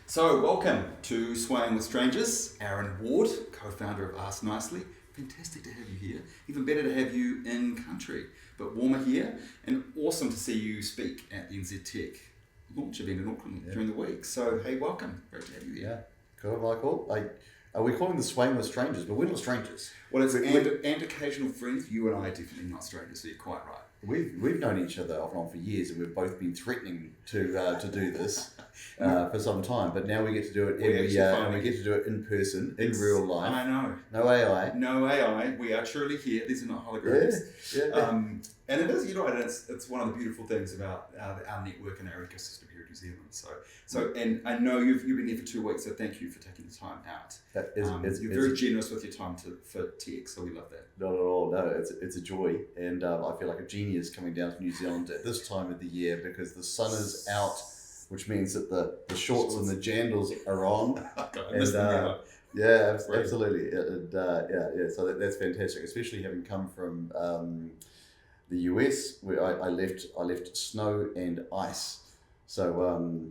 So, welcome to Swaying with Strangers. Aaron Ward, co-founder of Ask Nicely. Fantastic to have you here. Even better to have you in country, but warmer here. And awesome to see you speak at the NZ Tech launch event in Auckland during the week. So, hey, welcome. Great to have you here. Yeah, good, Michael. Are we calling this Swaying with Strangers? But we're not strangers. Well, it's and occasional friends. You and I are definitely not strangers, so you're quite right. We've known each other off and on for years, and we've both been threatening to do this for some time. But now we get to do it, and we get to do it in person, in real life. I know. No AI. No AI. We are truly here. These are not holograms. Yeah. And it is, it's one of the beautiful things about our network and our ecosystem here in New Zealand. So, and I know you've been here for 2 weeks, so thank you for taking the time out. You're very generous with your time for tech, so we love that. Not at all. No, it's a joy, and I feel like a genius coming down to New Zealand at this time of the year because the sun is out, which means that the shorts and the jandals are on. Yeah, absolutely. So that's fantastic, especially having come from the US, where I left snow and ice. So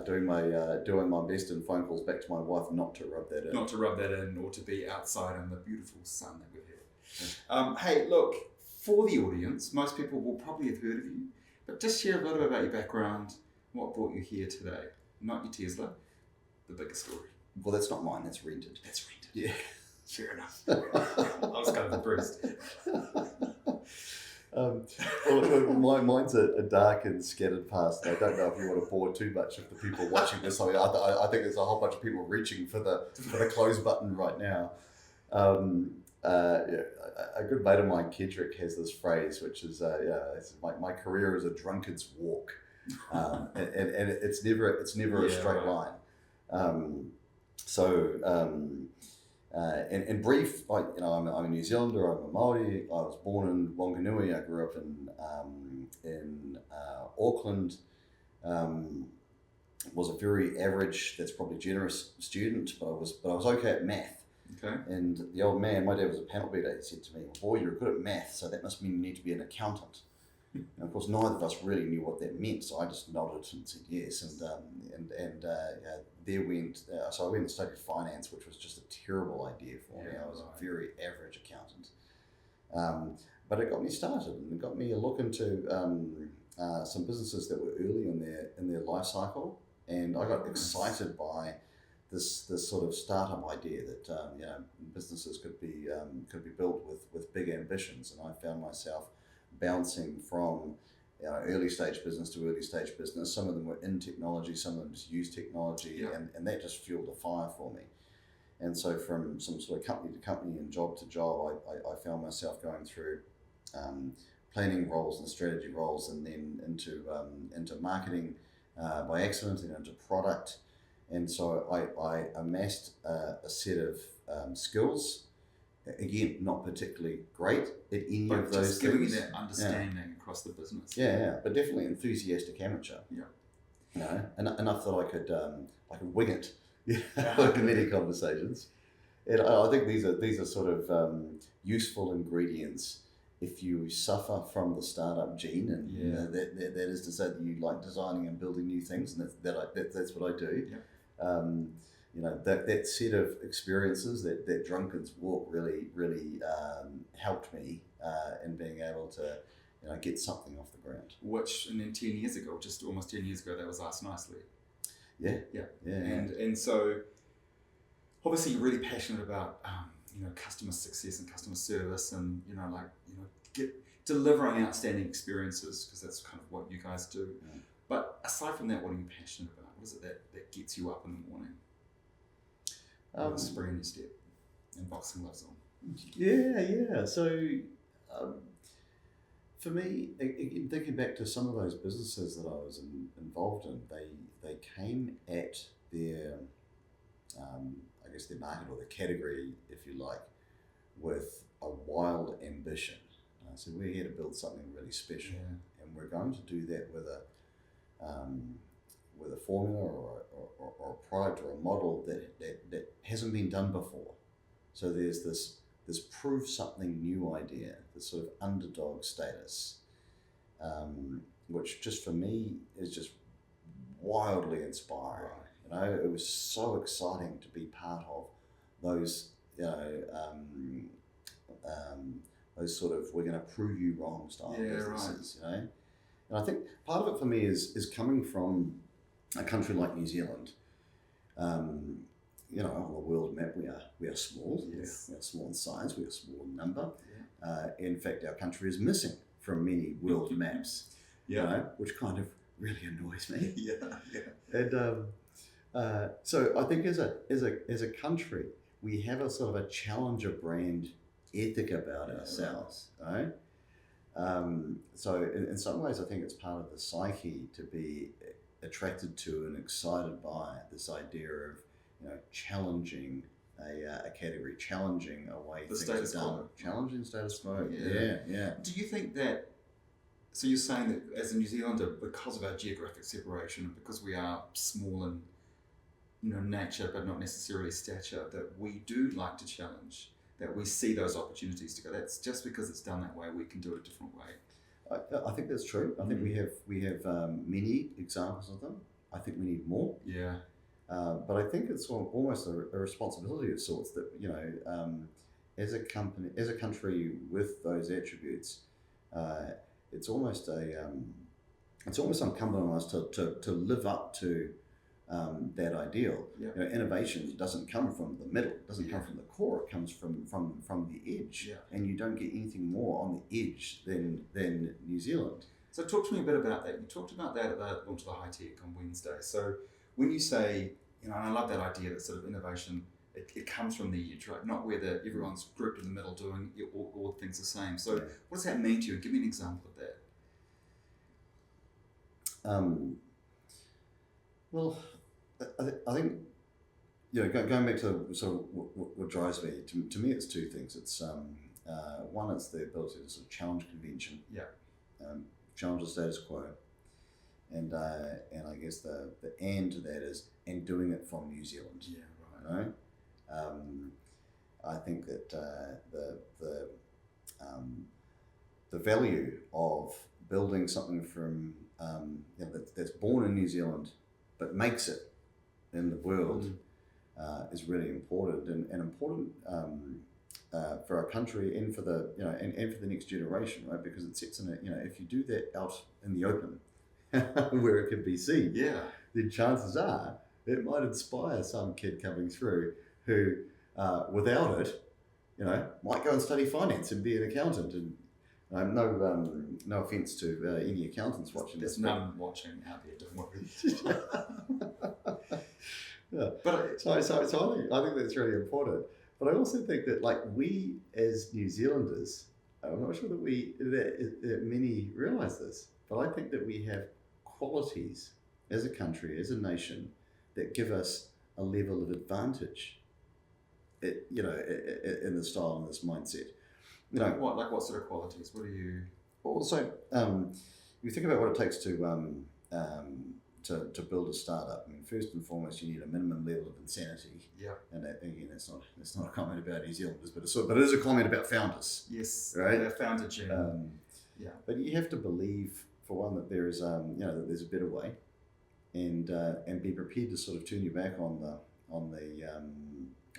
doing my best in phone calls back to my wife not to rub that in. Not to rub that in, or to be outside in the beautiful sun that we've had. Hey, look, for the audience, most people will probably have heard of you, but just share a little bit about your background, what brought you here today. Not your Tesla, the bigger story. Well, that's not mine. That's rented. Yeah. Fair enough. I was kind of impressed. Mine's a dark and scattered past. I don't know if you want to bore too much of the people watching this. I think there's a whole bunch of people reaching for the close button right now. A good mate of mine, Kedrick, has this phrase, which is, it's my career is a drunkard's walk, and it's never a straight line. In brief, I'm a New Zealander. I'm a Māori. I was born in Wanganui. I grew up in Auckland. Was a very average, that's probably generous student, but I was okay at math. Okay. And the old man, my dad was a panel beater. He said to me, "Boy, you're good at math, so that must mean you need to be an accountant." And of course, neither of us really knew what that meant, so I just nodded and said yes. There went. So I went and studied finance, which was just a terrible idea for me. I was a very average accountant, but it got me started, and it got me a look into some businesses that were early in their life cycle, and I got excited by this sort of startup idea that businesses could be built with big ambitions, and I found myself bouncing from early stage business to early stage business. Some of them were in technology, some of them just used technology, and that just fueled a fire for me. And so from some sort of company to company and job to job, I found myself going through planning roles and strategy roles, and then into marketing by accident, and into product. And so I amassed a set of skills. Again, not particularly great at any of those just giving you that understanding across the business. But definitely enthusiastic amateur. Enough that I could wing it. In many conversations. And I think these are sort of useful ingredients if you suffer from the startup gene, and that is to say that you like designing and building new things, and that's what I do. That set of experiences, that drunkard's walk really helped me in being able to get something off the ground. Which, and then 10 years ago, just almost 10 years ago, that was Ask Nicely. Yeah. And so obviously you're really passionate about customer success and customer service, and delivering outstanding experiences, because that's kind of what you guys do. Yeah. But aside from that, what are you passionate about? What is it that gets you up in the morning? With a spring in your step and boxing gloves on. Yeah. So for me, thinking back to some of those businesses that I was involved in, they came at their their market, or their category, if you like, with a wild ambition. So we're here to build something really special, and we're going to do that with a formula or a product or a model that hasn't been done before. So there's this prove something new idea, this sort of underdog status, which just for me is just wildly inspiring. You know, it was so exciting to be part of those, those sort of we're going to prove you wrong style businesses. Right. You know, and I think part of it for me is coming from a country like New Zealand. You know, on the world map, we are small. Yes. We are small in size. We are small in number. Yeah. In fact, our country is missing from many world maps. Yeah. You know, which kind of really annoys me. And so I think as a country, we have a sort of a challenger brand ethic about ourselves, right? So in some ways, I think it's part of the psyche to be attracted to and excited by this idea of, you know, challenging a category, challenging a way things are done, challenging status quo. Yeah. Do you think that? So you're saying that as a New Zealander, because of our geographic separation, because we are small in, you know, nature but not necessarily stature, that we do like to challenge, that we see those opportunities to go. That's just because it's done that way. We can do it a different way. I think that's true. I think we have many examples of them. I think we need more. Yeah. But I think it's almost a responsibility of sorts that, you know, as a country with those attributes, it's almost incumbent on us to live up to that ideal. Yeah. You know, innovation doesn't come from the middle, it doesn't come from the core, it comes from the edge. Yeah. And you don't get anything more on the edge than New Zealand. So talk to me a bit about that. You talked about that at the launch of the High Tech on Wednesday. So when you say, you know, and I love that idea that sort of innovation, it comes from the edge, right? Not where everyone's grouped in the middle doing all things the same. So what does that mean to you? Give me an example of that. Well, I think, you know, going back to sort of what drives me, to me it's two things. It's one, it's the ability to sort of challenge convention, challenge the status quo, and I guess the and to that is, and doing it from New Zealand. Yeah, right. You know? I think that the value of building something from you know, that's born in New Zealand but makes it in the world is really important and important for our country and for the, you know, and for the next generation, right? Because it sits in it, you know, if you do that out in the open where it can be seen, then chances are it might inspire some kid coming through who without it, you know, might go and study finance and be an accountant. And no offence to any accountants watching this. There's none watching out there, don't worry. Yeah. But so I think that's really important. But I also think that, like, we as New Zealanders, I'm not sure that many realise this, but I think that we have qualities as a country, as a nation, that give us a level of advantage. You know, in the style and this mindset. You know, what sort of qualities? What do you? Also, you think about what it takes to build a startup. I mean, first and foremost, you need a minimum level of insanity. Yeah. And that, again, it's not a comment about New Zealanders, but it is a comment about founders. Yes. Right. They're founder gene. But you have to believe, for one, that there is you know, that there's a better way, and be prepared to sort of turn your back on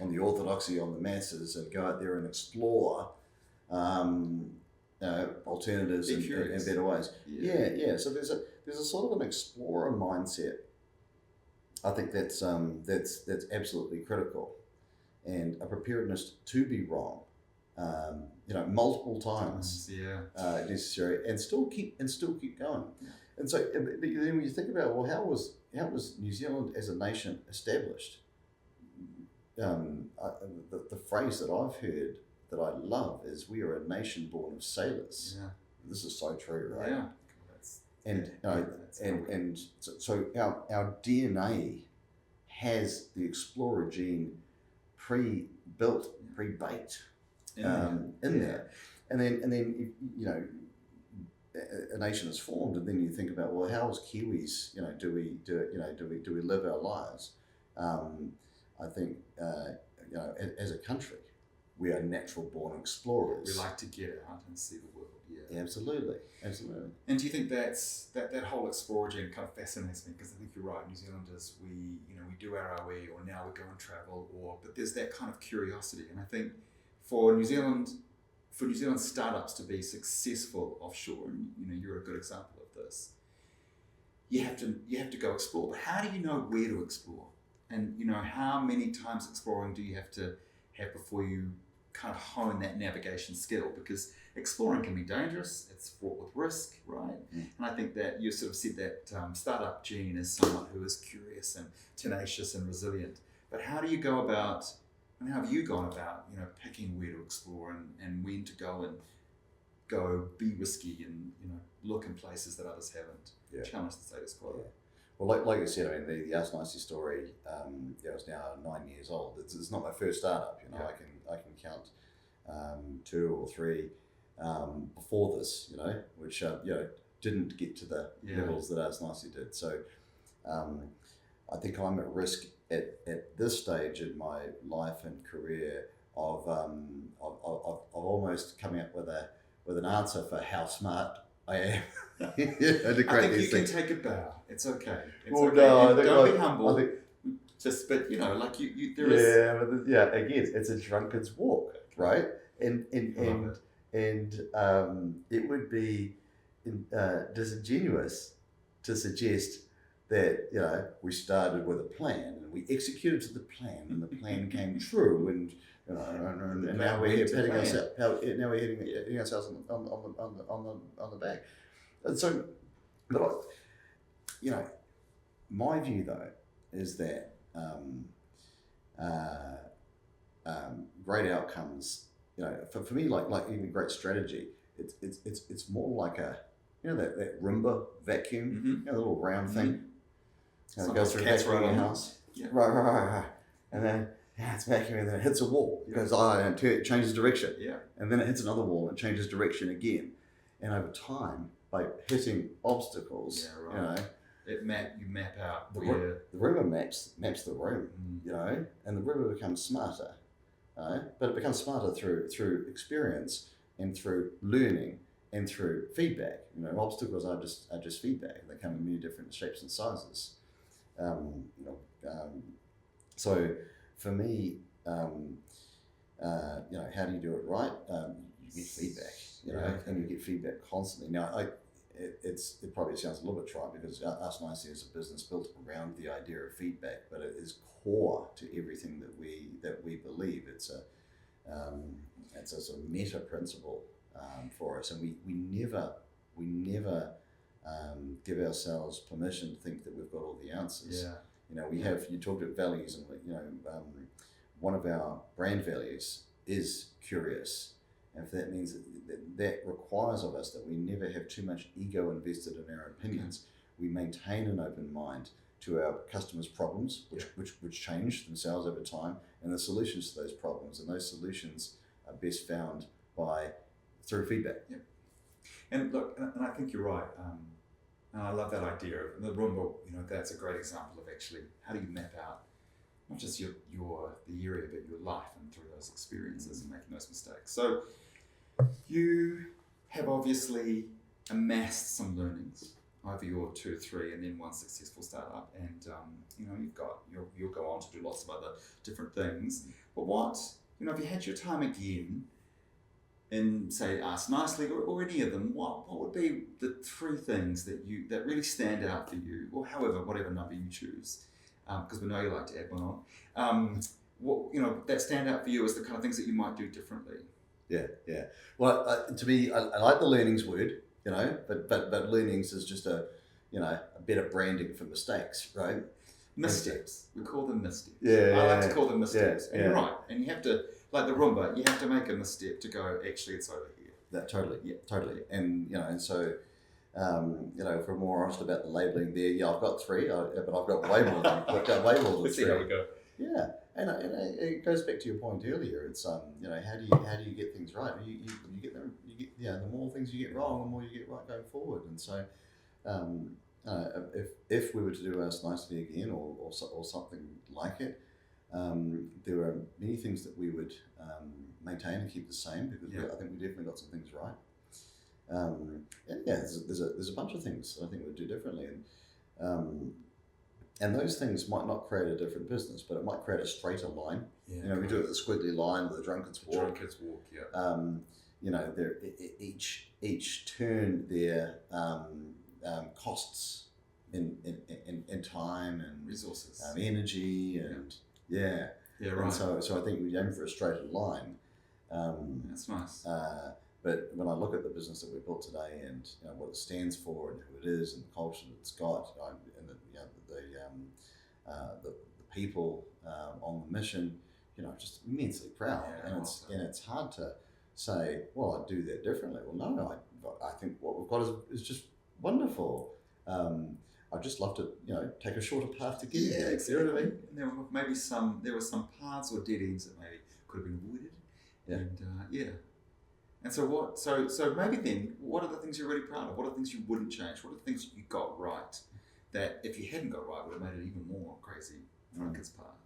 the orthodoxy, on the masses, and go out there and explore alternatives and better ways. Yeah. So there's a sort of an explorer mindset. I think that's absolutely critical, and a preparedness to be wrong, you know, multiple times necessary, and still keep going. Yeah. And so, but then when you think about, well, how was New Zealand as a nation established? The phrase that I've heard that I love is, we are a nation born of sailors. Yeah. This is so true, right? Yeah. So our DNA has the explorer gene pre-built, pre-baked in there. And then you know, a nation is formed, and then you think about, well, how as Kiwis, you know, do we live our lives? I think you know, as a country, we are natural born explorers. We like to get out and see the world. Yeah. Absolutely. And do you think that whole explorer gene kind of fascinates me? Because I think you're right. New Zealanders, we do our OE, or now we go and travel, but there's that kind of curiosity. And I think for New Zealand startups to be successful offshore, and you're a good example of this. You have to go explore. But how do you know where to explore? And how many times exploring do you have to have before you kind of hone that navigation skill? Because exploring can be dangerous. It's fraught with risk, right? Mm. And I think that you sort of said that startup gene is someone who is curious and tenacious and resilient. But how do you go about, and how have you gone about, picking where to explore and when to go be risky and look in places that others haven't? Yeah. Challenge the status quo. Yeah. Well, like you said, I mean, the Ask Nicely story, it's now 9 years old. It's not my first startup. Yeah. I can count 2 or 3 before this, which didn't get to the levels that Ask Nicely did. So I think I'm at risk at this stage in my life and career of almost coming up with an answer for how smart I am. I think you can take a bow. It's okay. It's okay. No, don't be humble. There is. Again, it's a drunkard's walk, right? And it would be disingenuous to suggest that we started with a plan and we executed to the plan and the plan came true and now we're here hitting ourselves on the back. And so, but my view though is that great outcomes, for me, like even great strategy, it's more like a that Roomba vacuum, the little round thing. It goes through vacuum in your house. Yeah. Right. And then it's vacuuming, and then it hits a wall. It goes, and it changes direction. Yeah. And then it hits another wall and changes direction again. And over time, by hitting obstacles, you map out the where the Roomba maps the room, and the Roomba becomes smarter. But it becomes smarter through experience and through learning and through feedback. Obstacles are just feedback. They come in many different shapes and sizes. So for me, how do you do it right? You get feedback, and you get feedback constantly. Now, it probably sounds a little bit trite because Ask Nicely is a business built around the idea of feedback, but it is core to everything that we believe. It's a sort of meta principle for us, and we never give ourselves permission to think that we've got all the answers. Yeah. You talked about values, and one of our brand values is curious. And if that means that requires of us that we never have too much ego invested in our opinions, we maintain an open mind to our customers' problems, which change themselves over time, and the solutions to those problems. And those solutions are best found through feedback. Yeah. And look, and I think you're right. And I love that idea of the Roomba. That's a great example of actually how do you map out not just the area, but your life and through those experiences and making those mistakes. So you have obviously amassed some learnings over your 2 or 3 and then one successful startup, and you'll go on to do lots of other different things. But if you had your time again in, say, Ask Nicely or any of them, what would be the 3 things that really stand out for you, or whatever number you choose? Because we know you like to add one on. That stand out for you as the kind of things that you might do differently. Yeah. Well, to me, I like the learnings word, but learnings is just a better branding for mistakes, right? Missteps. We call them missteps. Yeah. I like to call them missteps. Yeah, and you're right. And you have to, like the Roomba, you have to make a misstep to go, actually, it's over here. That totally. And and so. If we're more honest about the labelling there, I've got 3, but I've got way more than 3. Let's see how we go. Yeah, and it goes back to your point earlier. It's how do you get things right? You get them. The more things you get wrong, the more you get right going forward. And so, if we were to do Ask Nicely again or something like it, There are many things that we would maintain and keep the same because Yeah. I think we definitely got some things right. And yeah, there's a bunch of things that I think we'd do differently, and those things might not create a different business, but it might create a straighter line. Yeah, You know, we do it the squiggly line with the drunkard's walk. Drunkard's walk, yeah. You know, each turn their costs in time and Resources. energy and yeah. Yeah, right. And so I think we aim for a straighter line. That's nice. But when I look at the business that we built today and what it stands for and who it is and the culture that it's got, and the people on the mission, just immensely proud. Yeah, and it's hard to say, well, I'd do that differently. Well, no, I think what we've got is just wonderful. I'd just love to, take a shorter path to get there. Exactly. You know what I mean? And there were some paths or dead ends that maybe could have been avoided. Yeah. And And so what? So maybe then, what are the things you're really proud of? What are the things you wouldn't change? What are the things you got right that if you hadn't got right would have made it even more crazy? Drunkard's path.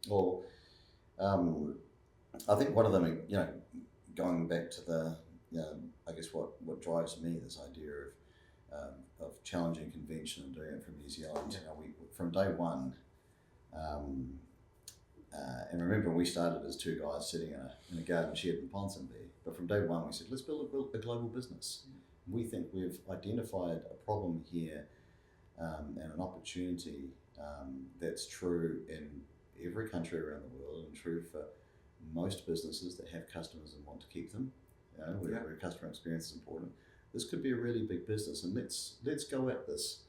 Well, I think one of them, going back to the, I guess what drives me, this idea of challenging convention and doing it from New Zealand. We from day one, and remember we started as two guys sitting in a garden shed in Ponsonby. But from day one we said, let's build a global business. We think we've identified a problem here and an opportunity that's true in every country around the world and true for most businesses that have customers and want to keep them. Where customer experience is important. This could be a really big business, and let's go at this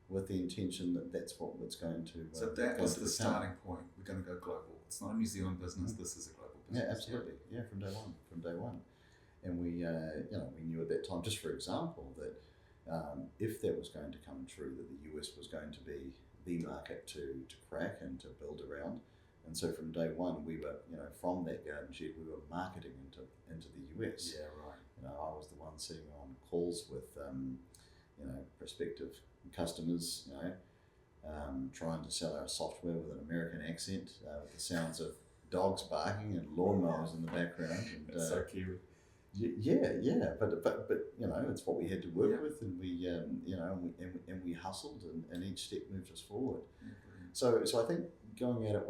with the intention that that's what it's going to. So that was the starting point. We're going to go global. It's not a New Zealand business. This is a global business. Yeah, absolutely. Yeah, from day one, and we knew at that time, just for example, that if that was going to come true, that the US was going to be the market to crack and to build around. And so from day one, we were, from that garden shed, we were marketing into the US. Yeah, right. I was the one sitting on calls with, prospective customers, trying to sell our software with an American accent, with the sounds of dogs barking and lawnmowers in the background. And, That's so cute. Yeah, but it's what we had to work with, and we hustled, and each step moved us forward. So I think going at it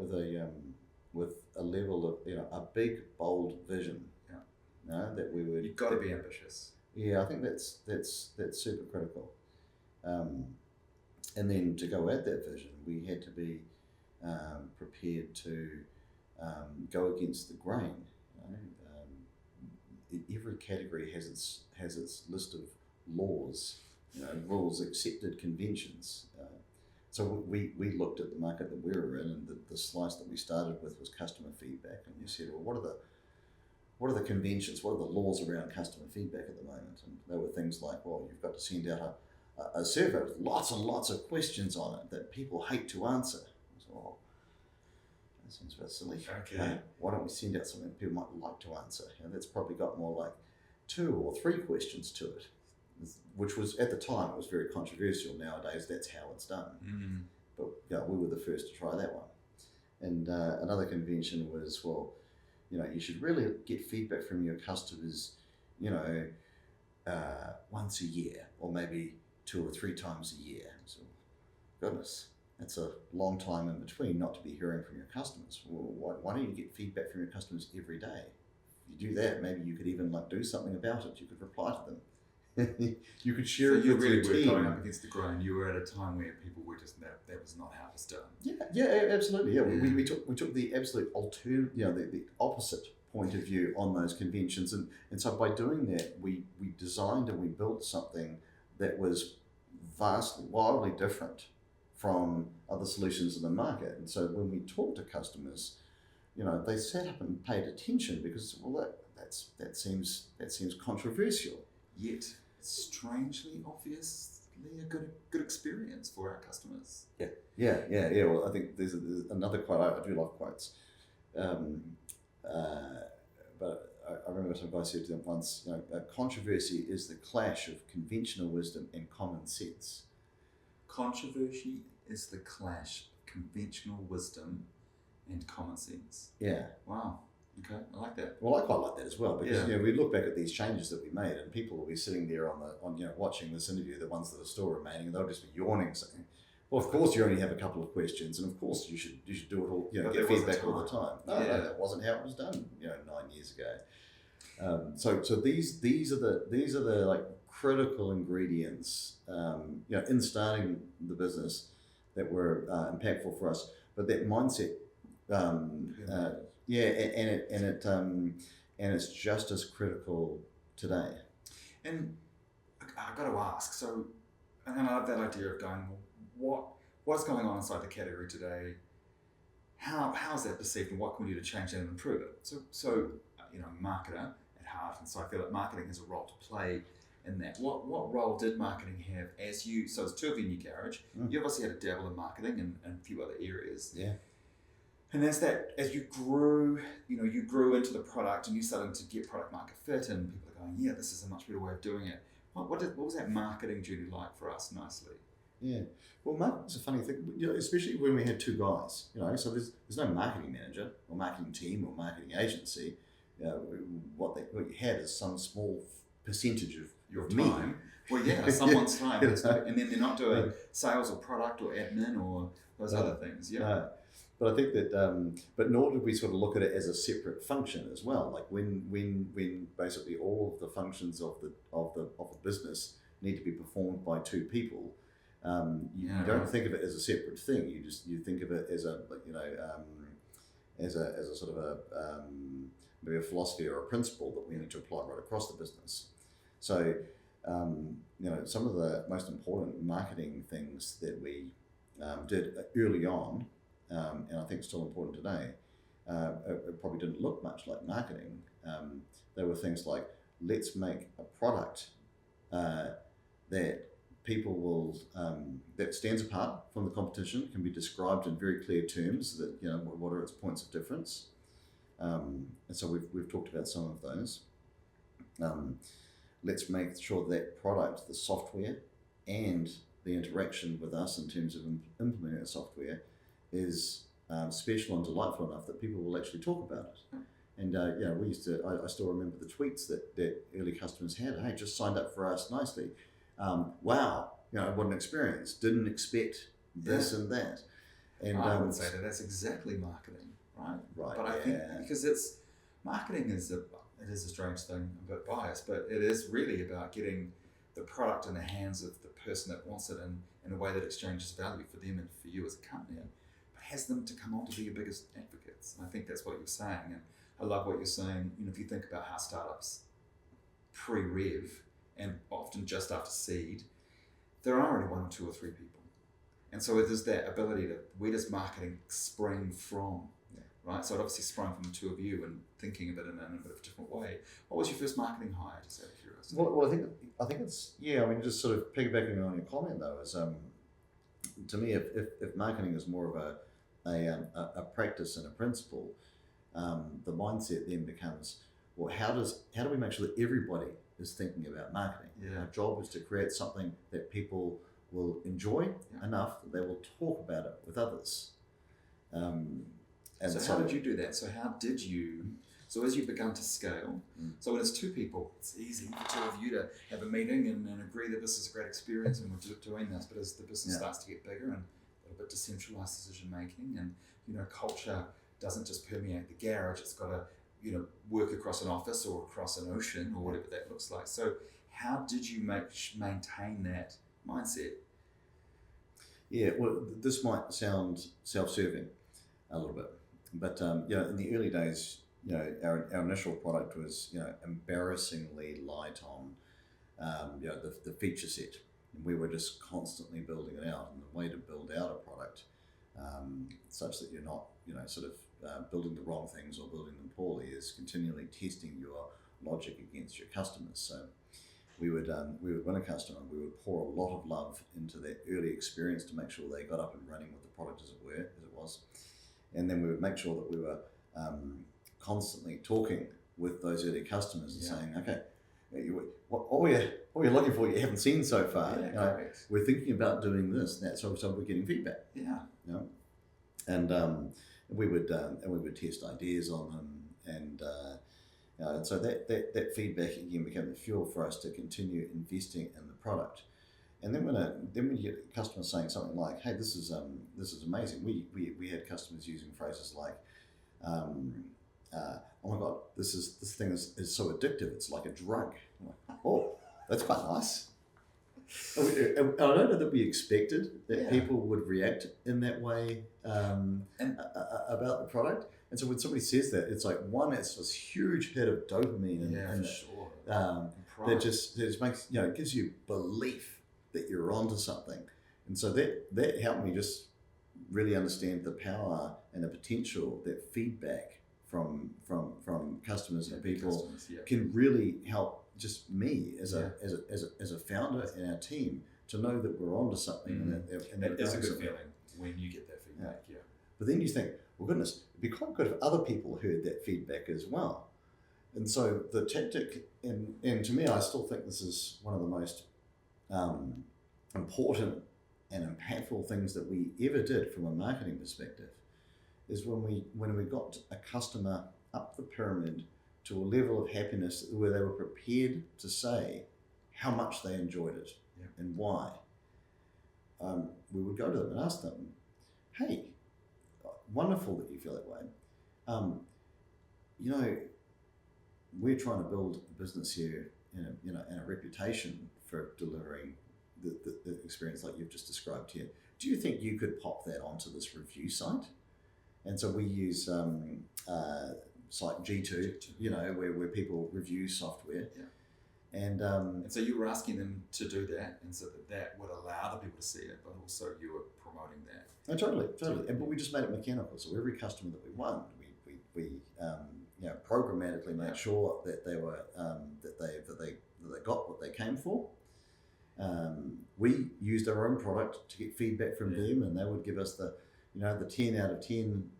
with a level of a big bold vision, that we would. You've got to be ambitious. Yeah, I think that's super critical. And then to go at that vision, we had to be prepared to go against the grain. Every category has its list of laws, rules, accepted conventions. So we looked at the market that we were in, and the slice that we started with was customer feedback, and we said, well, what are the conventions, what are the laws around customer feedback at the moment? And there were things like, well, you've got to send out a survey with lots and lots of questions on it that people hate to answer. So, well, that seems a bit silly. Okay. Why don't we send out something people might like to answer? That's probably got more like 2 or 3 questions to it, which was, at the time, it was very controversial. Nowadays, that's how it's done. But we were the first to try that one. And another convention was, well, you should really get feedback from your customers, once a year, or maybe 2 or 3 times a year. So, goodness, that's a long time in between not to be hearing from your customers. Well, why don't you get feedback from your customers every day? If you do that, maybe you could even do something about it. You could reply to them. You could share it with your team. You really were going up against the grain. You were at a time where people were just that was not how it was done. Yeah, absolutely. Yeah, we took the absolute the opposite point of view on those conventions, and so by doing that, we designed and we built something that was wildly different from other solutions in the market. And so when we talked to customers, they sat up and paid attention because, well, that seems controversial. Yet strangely obviously a good experience for our customers. Yeah. Well, I think there's another quote. I do love quotes, but I remember some guy said to them once, controversy is the clash of conventional wisdom and common sense. Controversy is the clash of conventional wisdom and common sense. Yeah. Wow. Okay, I like that. Well, I quite like that as well, because Yeah. we look back at these changes that we made, and people will be sitting there watching this interview, the ones that are still remaining, and they'll just be yawning, saying, "Well, of course you only have a couple of questions, and of course you should do it all, But get there was a feedback all the time. time." No, that wasn't how it was done, 9 years ago. So these are the like critical ingredients, in starting the business that were impactful for us. But that mindset, and it's just as critical today. And I got to ask, so, and I love that idea of going, well, what's going on inside the category today? How's that perceived, and what can we do to change that and improve it? So marketer at heart, and so I feel that marketing has a role to play in that. What role did marketing have so it's two of you in your garage. You obviously had a dabble in marketing and a few other areas. Yeah. And as you grew, you grew into the product and you started to get product market fit, and people are going, yeah, this is a much better way of doing it. What was that marketing journey like for us, nicely? Yeah. Well, marketing's a funny thing, especially when we had two guys, so there's no marketing manager or marketing team or marketing agency. What you had is some small percentage of your me. time. Well, yeah, someone's time. And then they're not doing sales or product or admin or those other things. Yeah. But I think that, but nor did we sort of look at it as a separate function as well. Like when basically all of the functions of the business need to be performed by two people, you don't think of it as a separate thing. You think of it as as a sort of a maybe a philosophy or a principle that we need to apply right across the business. So some of the most important marketing things that we did early on, and I think still important today, it probably didn't look much like marketing. They were things like, let's make a product that people will, that stands apart from the competition, can be described in very clear terms, that what are its points of difference. And so we've talked about some of those. Let's make sure that product, the software, and the interaction with us in terms of implementing the software is special and delightful enough that people will actually talk about it. And we used to. I still remember the tweets that early customers had. Hey, just signed up for us nicely. Wow, what an experience! Didn't expect this and that. And I would say that's exactly marketing, right? Right. But I think because marketing is a strange thing, a bit biased, but it is really about getting the product in the hands of the person that wants it in a way that exchanges value for them and for you as a company, but has them to come on to be your biggest advocates. And I think that's what you're saying. And I love what you're saying. If you think about how startups pre-rev and often just after seed, there are only one or two or three people. And so there's that ability where does marketing spring from? Right, so it obviously sprung from the two of you and thinking of it in a bit of a different way. What was your first marketing hire, just out of curiosity? Well, I think it's just sort of piggybacking on your comment though, is to me, if marketing is more of a practice and a principle, the mindset then becomes, well, how do we make sure that everybody is thinking about marketing? Yeah. Our job is to create something that people will enjoy enough that they will talk about it with others. So how did you do that? So as you began to scale, so when it's two people, it's easy for two of you to have a meeting and agree that this is a great experience and we're doing this. But as the business starts to get bigger and a little bit decentralized decision making, and culture doesn't just permeate the garage, it's got to work across an office or across an ocean or whatever that looks like. So how did you maintain that mindset? Yeah, well, this might sound self-serving a little bit. But in the early days, our initial product was embarrassingly light on the feature set, and we were just constantly building it out. And the way to build out a product such that you're not building the wrong things or building them poorly is continually testing your logic against your customers. So we would win a customer, and we would pour a lot of love into that early experience to make sure they got up and running with the product as it was. And then we would make sure that we were constantly talking with those early customers and saying, okay, what are you looking for you haven't seen so far? We're thinking about doing this and that, so we're getting feedback. Yeah. And we would test ideas on them, and so that feedback again became the fuel for us to continue investing in the product. And then when you get customers saying something like, "Hey, this is amazing," we had customers using phrases like, "Oh my God, this thing is so addictive. It's like a drug." I'm like, "Oh, that's quite nice." And I don't know that we expected that people would react in that way about the product. And so when somebody says that, it's like, one, it's this huge hit of dopamine, for sure. that just makes, it gives you belief that you're onto something. And so that helped me just really understand the power and the potential that feedback from customers and people can really help just me as a founder and our team to know that we're onto something. And it is a good feeling when you get that feedback. Yeah. But then you think, well, goodness, it'd be quite good if other people heard that feedback as well. And so the tactic, and to me, I still think this is one of the most important and impactful things that we ever did from a marketing perspective, is when we got a customer up the pyramid to a level of happiness where they were prepared to say how much they enjoyed it and why. We would go to them and ask them, "Hey, wonderful that you feel that way. We're trying to build a business here and a reputation for delivering the experience like you've just described here. Do you think you could pop that onto this review site?" And so we use site G2, where people review software. Yeah. And so you were asking them to do that, and so that would allow the people to see it, but also you were promoting that. Oh, totally. But we just made it mechanical. So every customer that we won, we programmatically made sure that they were that they got what they came for. We used our own product to get feedback from them, and they would give us the 10 out of 10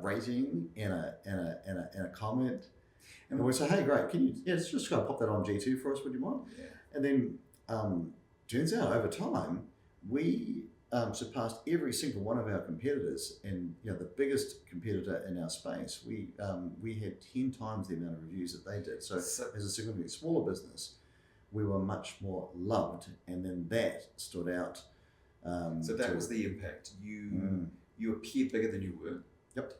rating and a comment. And we say, "Hey, great, can you just go pop that on G2 for us, would you mind?" Yeah. And then turns out over time we surpassed every single one of our competitors, and the biggest competitor in our space. We had 10 times the amount of reviews that they did. So as a significantly smaller business, we were much more loved, and then that stood out. So that was the impact. You appeared bigger than you were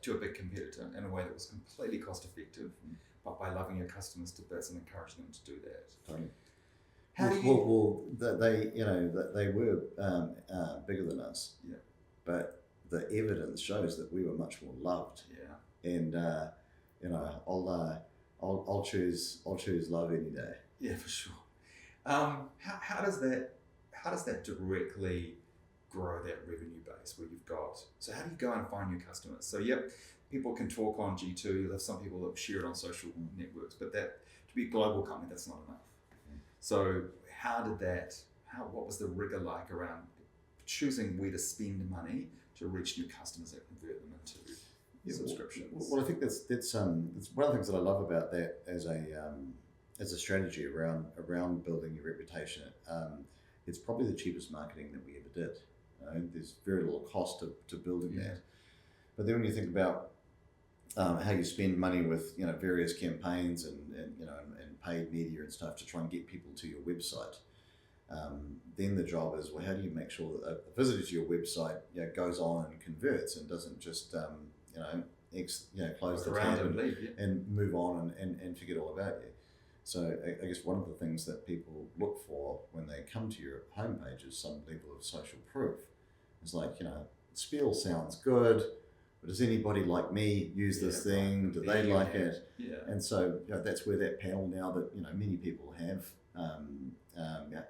to a big competitor in a way that was completely cost effective, but by loving your customers to bits and encouraging them to do that. Totally. How do you? Well, they were bigger than us. Yeah. But the evidence shows that we were much more loved. Yeah. And I'll choose love any day. Yeah, for sure. How does that directly grow that revenue base where you've got? So how do you go and find new customers? So people can talk on G2. There's some people that share it on social networks, but that to be a global company, that's not enough. So what was the rigor like around choosing where to spend money to reach new customers that convert them into subscriptions? Well, I think that's one of the things that I love about that as a strategy around building your reputation. It's probably the cheapest marketing that we ever did. There's very little cost to building that. But then when you think about how you spend money with various campaigns and paid media and stuff to try and get people to your website, then the job is, well, how do you make sure that a visitor to your website goes on and converts and doesn't just close the tab and move on and forget all about you. So I guess one of the things that people look for when they come to your homepage is some level of social proof. It's like, Spiel sounds good, but does anybody like me use this thing? Do they like it? Yeah. And so that's where that panel now that many people have.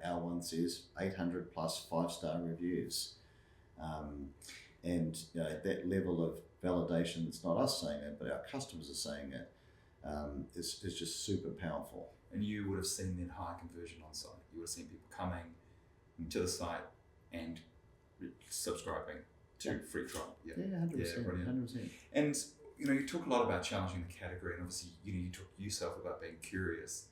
Our one says 800 plus 5-star reviews, and that level of validation. It's not us saying it, but our customers are saying it. Is just super powerful. And you would have seen that high conversion on site. You would have seen people coming to the site and subscribing to free trial. Yeah, 100%. 100%. And you talk a lot about challenging the category, and obviously you talk yourself about being curious.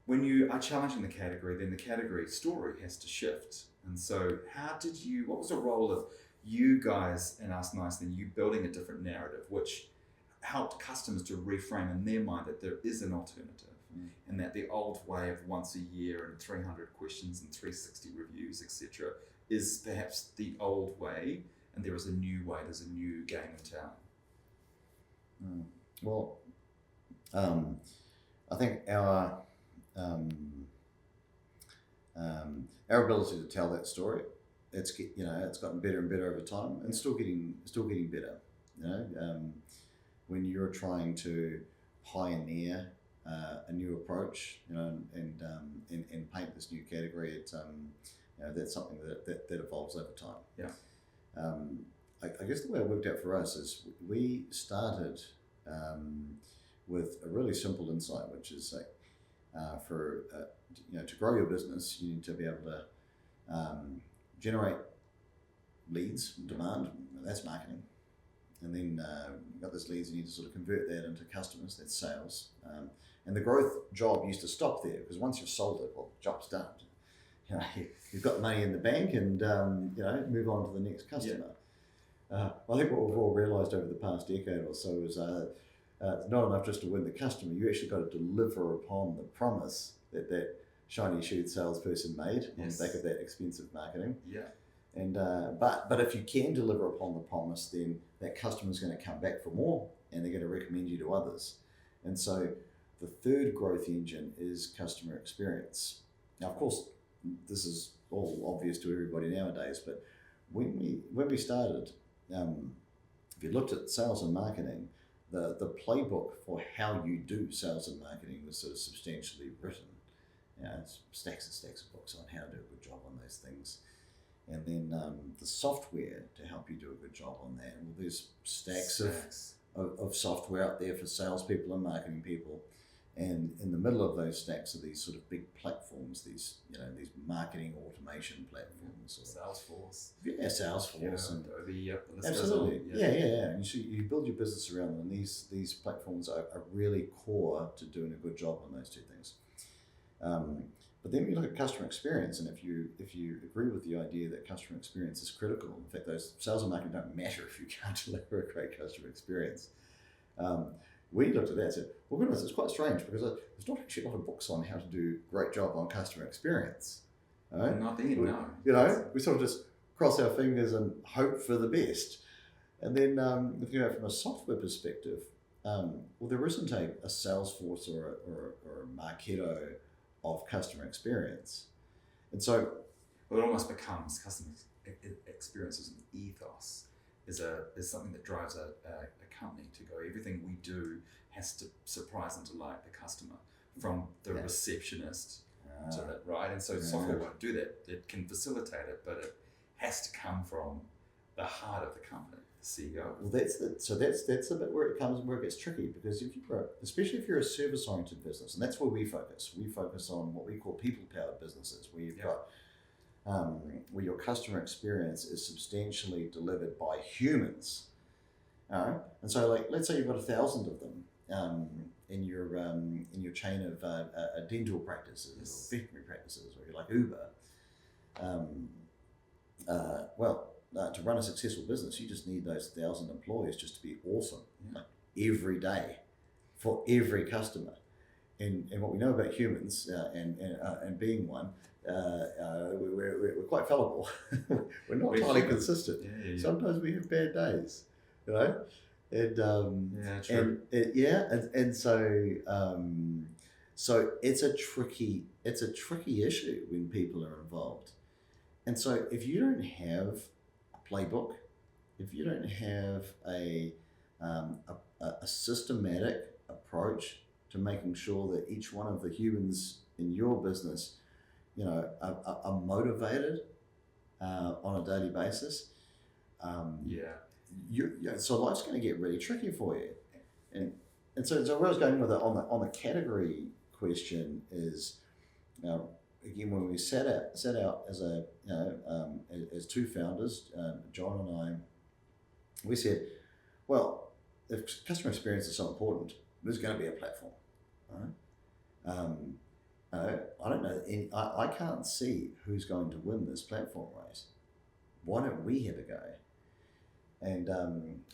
When you are challenging the category, then the category story has to shift. And so what was the role of you guys and Us Nicely, you building a different narrative, which helped customers to reframe in their mind that there is an alternative, and that the old way of once a year and 300 questions and 360 reviews, etc., is perhaps the old way, and there is a new way. There's a new game in town. Well, I think our ability to tell that story, it's gotten better and better over time, and still getting better. When you're trying to pioneer a new approach, and paint this new category, it's that's something that evolves over time. Yeah. I guess the way it worked out for us is we started with a really simple insight, which is to grow your business, you need to be able to generate leads, demand. That's marketing, and then you've got those leads, you need to sort of convert that into customers. That's sales, and the growth job used to stop there, because once you've sold it, well, the job's done. You've got the money in the bank, and move on to the next customer. I think what we've all realised over the past decade or so is it's not enough just to win the customer. You actually got to deliver upon the promise that shiny shoed salesperson made on the back of that expensive marketing. Yeah. And but if you can deliver upon the promise, then that customer's going to come back for more, and they're going to recommend you to others. And so the third growth engine is customer experience. Now, of course, this is all obvious to everybody nowadays, but when we started, if you looked at sales and marketing, the playbook for how you do sales and marketing was sort of substantially written. It's stacks and stacks of books on how to do a good job on those things. And then the software to help you do a good job on that. Well, there's stacks of software out there for salespeople and marketing people. And in the middle of those stacks are these sort of big platforms, these marketing automation platforms. Salesforce. Yeah, Salesforce. And Adobe, absolutely. Yeah. And you build your business around them, and these platforms are really core to doing a good job on those two things. But then you look at customer experience, and if you agree with the idea that customer experience is critical, in fact, those sales and marketing don't matter if you can't deliver a great customer experience. We looked at that and said, well, goodness, it's quite strange, because there's not actually a lot of books on how to do a great job on customer experience. Right? Nothing, no. We sort of just cross our fingers and hope for the best. And then looking at it from a software perspective, well, there isn't a Salesforce or a Marketo of customer experience. And so it almost becomes customer experience as an ethos, is something that drives a company to go, everything we do has to surprise and delight the customer, from the receptionist to that, right? And so software won't do that. It can facilitate it, but it has to come from the heart of the company, the CEO. Well, that's the bit where it gets tricky, because especially if you're a service-oriented business, and that's where we focus. We focus on what we call people-powered businesses, where you've got where your customer experience is substantially delivered by humans. And so, like, let's say you've got 1,000 of them in your chain of dental practices or veterinary practices, or you're like Uber. To run a successful business, you just need those 1,000 employees just to be awesome, like every day, for every customer. And what we know about humans, and being one, we're quite fallible. We're not entirely consistent. Yeah. Sometimes we have bad days, And true. And so it's a tricky issue when people are involved. And so if you don't have a playbook, if you don't have a systematic approach to making sure that each one of the humans in your business, are motivated on a daily basis, so life's going to get really tricky for you. And so where I was going with it on the category question is, again, when we set out as as two founders, John and I, we said, well, if customer experience is so important, there's going to be a platform, right? I don't know. I can't see who's going to win this platform race. Why don't we have a go And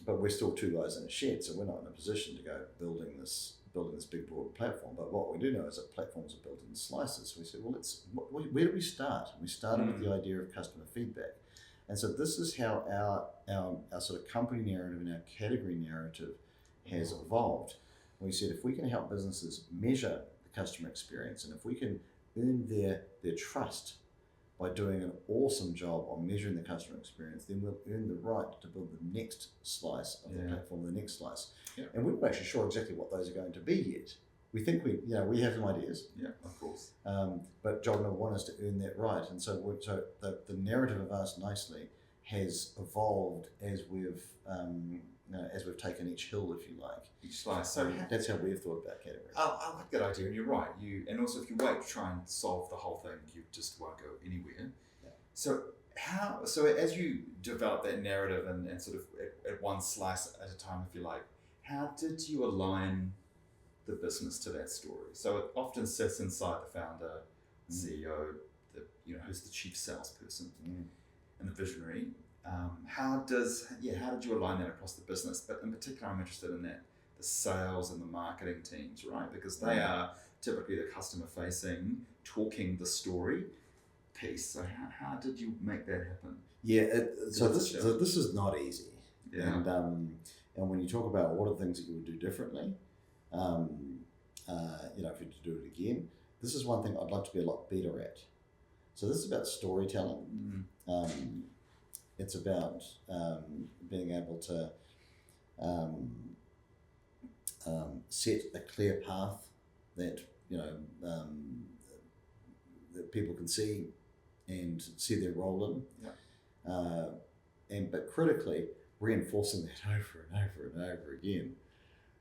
but we're still two guys in a shed, so we're not in a position to go building this big broad platform. But what we do know is that platforms are built in slices. So we said, well, where do we start? And we started with the idea of customer feedback, and so this is how our sort of company narrative and our category narrative has evolved. We said if we can help businesses measure the customer experience, and if we can earn their trust by doing an awesome job on measuring the customer experience, then we'll earn the right to build the next slice of the platform, the next slice. Yeah. And we're not actually sure exactly what those are going to be yet. We think we have some ideas. Yeah, of course. But job number one is to earn that right. And so the narrative of Ask Nicely has evolved as we've taken each hill, if you like. Each slice. So that's how we've thought about categories. I like that idea, and you're right. And also if you wait to try and solve the whole thing, you just won't go anywhere. Yeah. So as you develop that narrative and sort of at one slice at a time, if you like, how did you align the business to that story? So it often sits inside the founder, CEO, who's the chief salesperson, and the visionary. How did you align that across the business? But in particular, I'm interested in that the sales and the marketing teams, right? Because they are typically the customer facing, talking the story piece. So how did you make that happen? Yeah, so this is not easy. Yeah. And when you talk about what are the things that you would do differently, if you had to do it again, this is one thing I'd like to be a lot better at. So this is about storytelling. It's about being able to set a clear path that that people can see and see their role in. But critically reinforcing that over and over and over again,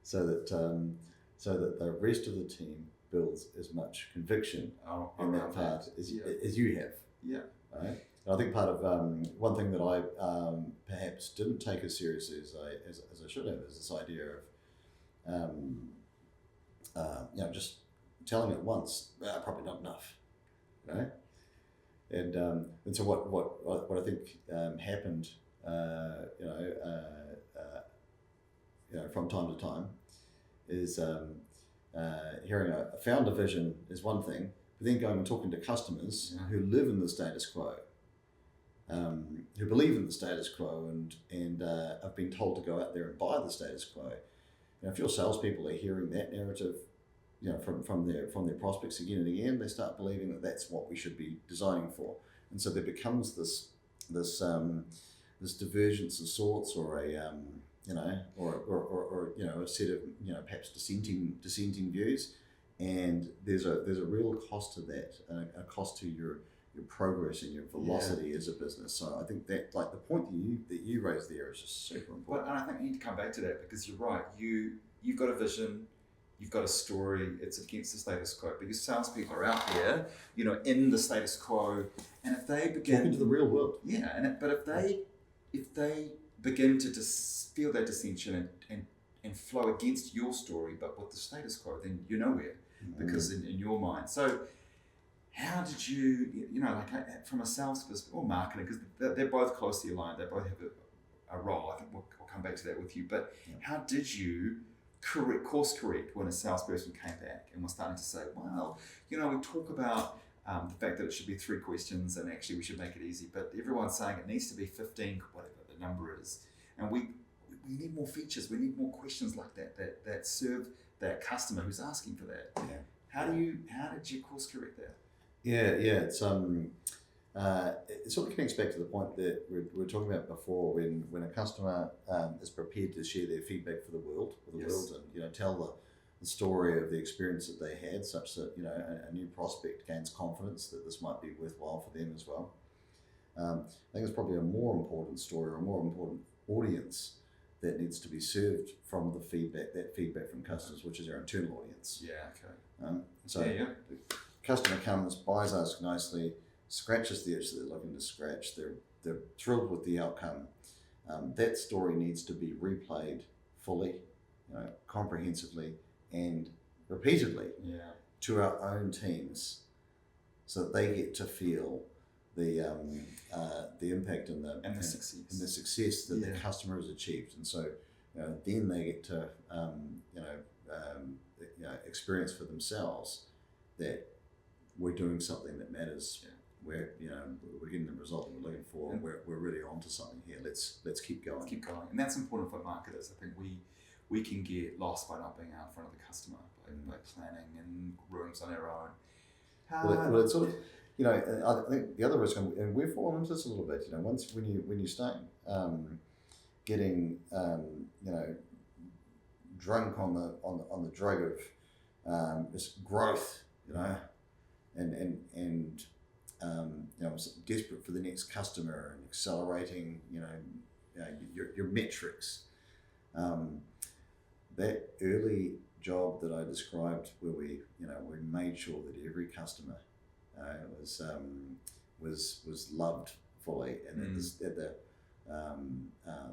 so that the rest of the team builds as much conviction in that part as you have. Yeah. Right. And I think part of one thing that I perhaps didn't take as seriously as I should have is this idea of just telling it once, probably not enough, right? And so what I think happened, from time to time, is hearing a founder vision is one thing, but then going and talking to customers who live in the status quo, who believe in the status quo and have been told to go out there and buy the status quo. If your salespeople are hearing that narrative, from their prospects again and again, they start believing that that's what we should be designing for, and so there becomes this divergence of sorts, or a set of perhaps dissenting views, and there's a real cost to that, a cost to your progress and your velocity as a business. So I think that, like, the point that you raised there is just super important. And I think we need to come back to that, because you're right. You've got a vision, you've got a story. It's against the status quo, because salespeople are out there, in the status quo, and if they begin talking to the real world, but if they begin to feel that dissension and flow against your story, but with the status quo, then you're nowhere, because in your mind. So how did you, from a sales perspective or marketing, because they're both closely aligned, they both have a role. I think we'll come back to that with you. But how did you course correct when a salesperson came back and was starting to say, well, we talk about the fact that it should be 3 questions and actually we should make it easy, but everyone's saying it needs to be 15, whatever the number is. And we need more features, we need more questions like that serve that customer who's asking for that. Yeah. How did you course correct that? It's it sort of connects back to the point that we were talking about before, when a customer is prepared to share their feedback for the world, and tell the story of the experience that they had, such that a new prospect gains confidence that this might be worthwhile for them as well. I think it's probably a more important story, or a more important audience that needs to be served from the feedback from customers, which is our internal audience. Yeah. Okay. The customer comes, buys Ask Nicely, scratches the itch that they're looking to scratch. They're thrilled with the outcome. That story needs to be replayed fully, comprehensively, and repeatedly to our own teams, so that they get to feel the impact and the success and the success that Yeah. the customer has achieved, and so then they get to experience for themselves that we're doing something that matters. Yeah. We're getting the result that we're looking for. And We're really onto something here. Let's keep going. keep going, and that's important for marketers. I think we can get lost by not being out in front of the customer, by planning in rooms on our own. Well, it's sort of, I think the other risk, and we've fallen into this a little bit. Once when you start getting drunk on the drug of this growth, and desperate for the next customer and accelerating, your metrics. That early job that I described, where we made sure that every customer was loved fully, and that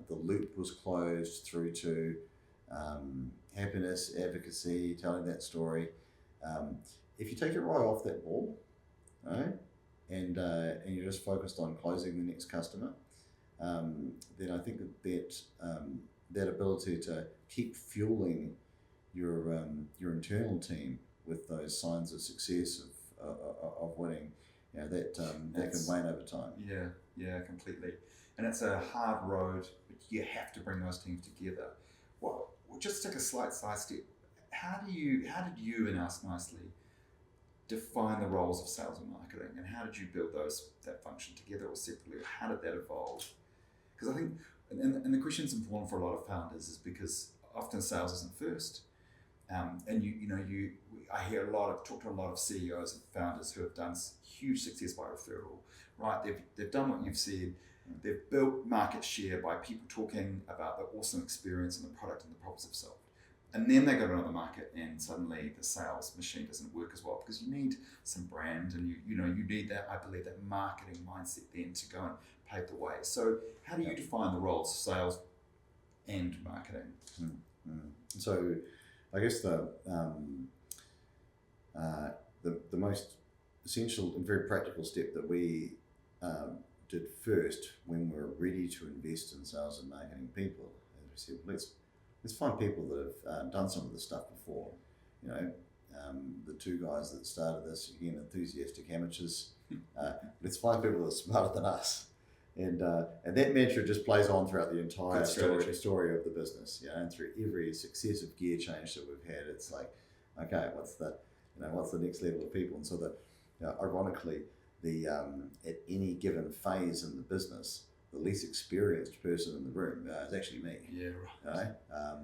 the loop was closed through to happiness, advocacy, telling that story. If you take your eye off that ball, right, and you're just focused on closing the next customer, then I think that ability to keep fueling your internal team with those signs of success of winning, that can wane over time. Yeah, completely. And it's a hard road, but you have to bring those teams together. Well, we'll just take a slight sidestep. How did you and Us Nicely define the roles of sales and marketing, and how did you build that function together or separately, or how did that evolve? Because I think, and the question's important for a lot of founders, is because often sales isn't first. And I talk to a lot of CEOs and founders who have done huge success by referral, right? They've done what you've said. They've built market share by people talking about the awesome experience and the product and the problems they've solved. And then they go to another market, and suddenly the sales machine doesn't work as well, because you need some brand, and you need that, I believe, that marketing mindset then to go and pave the way. So how do you define the roles of sales and marketing? So I guess the most essential and very practical step that we did first when we were ready to invest in sales and marketing people, as we said, let's find people that have done some of this stuff before. The two guys that started this, again, enthusiastic amateurs. Let's find people that are smarter than us. And that mantra just plays on throughout the entire story of the business. And through every successive gear change that we've had, it's like, okay, what's the next level of people? And so that, ironically, at any given phase in the business, the least experienced person in the room is actually me. Yeah, right.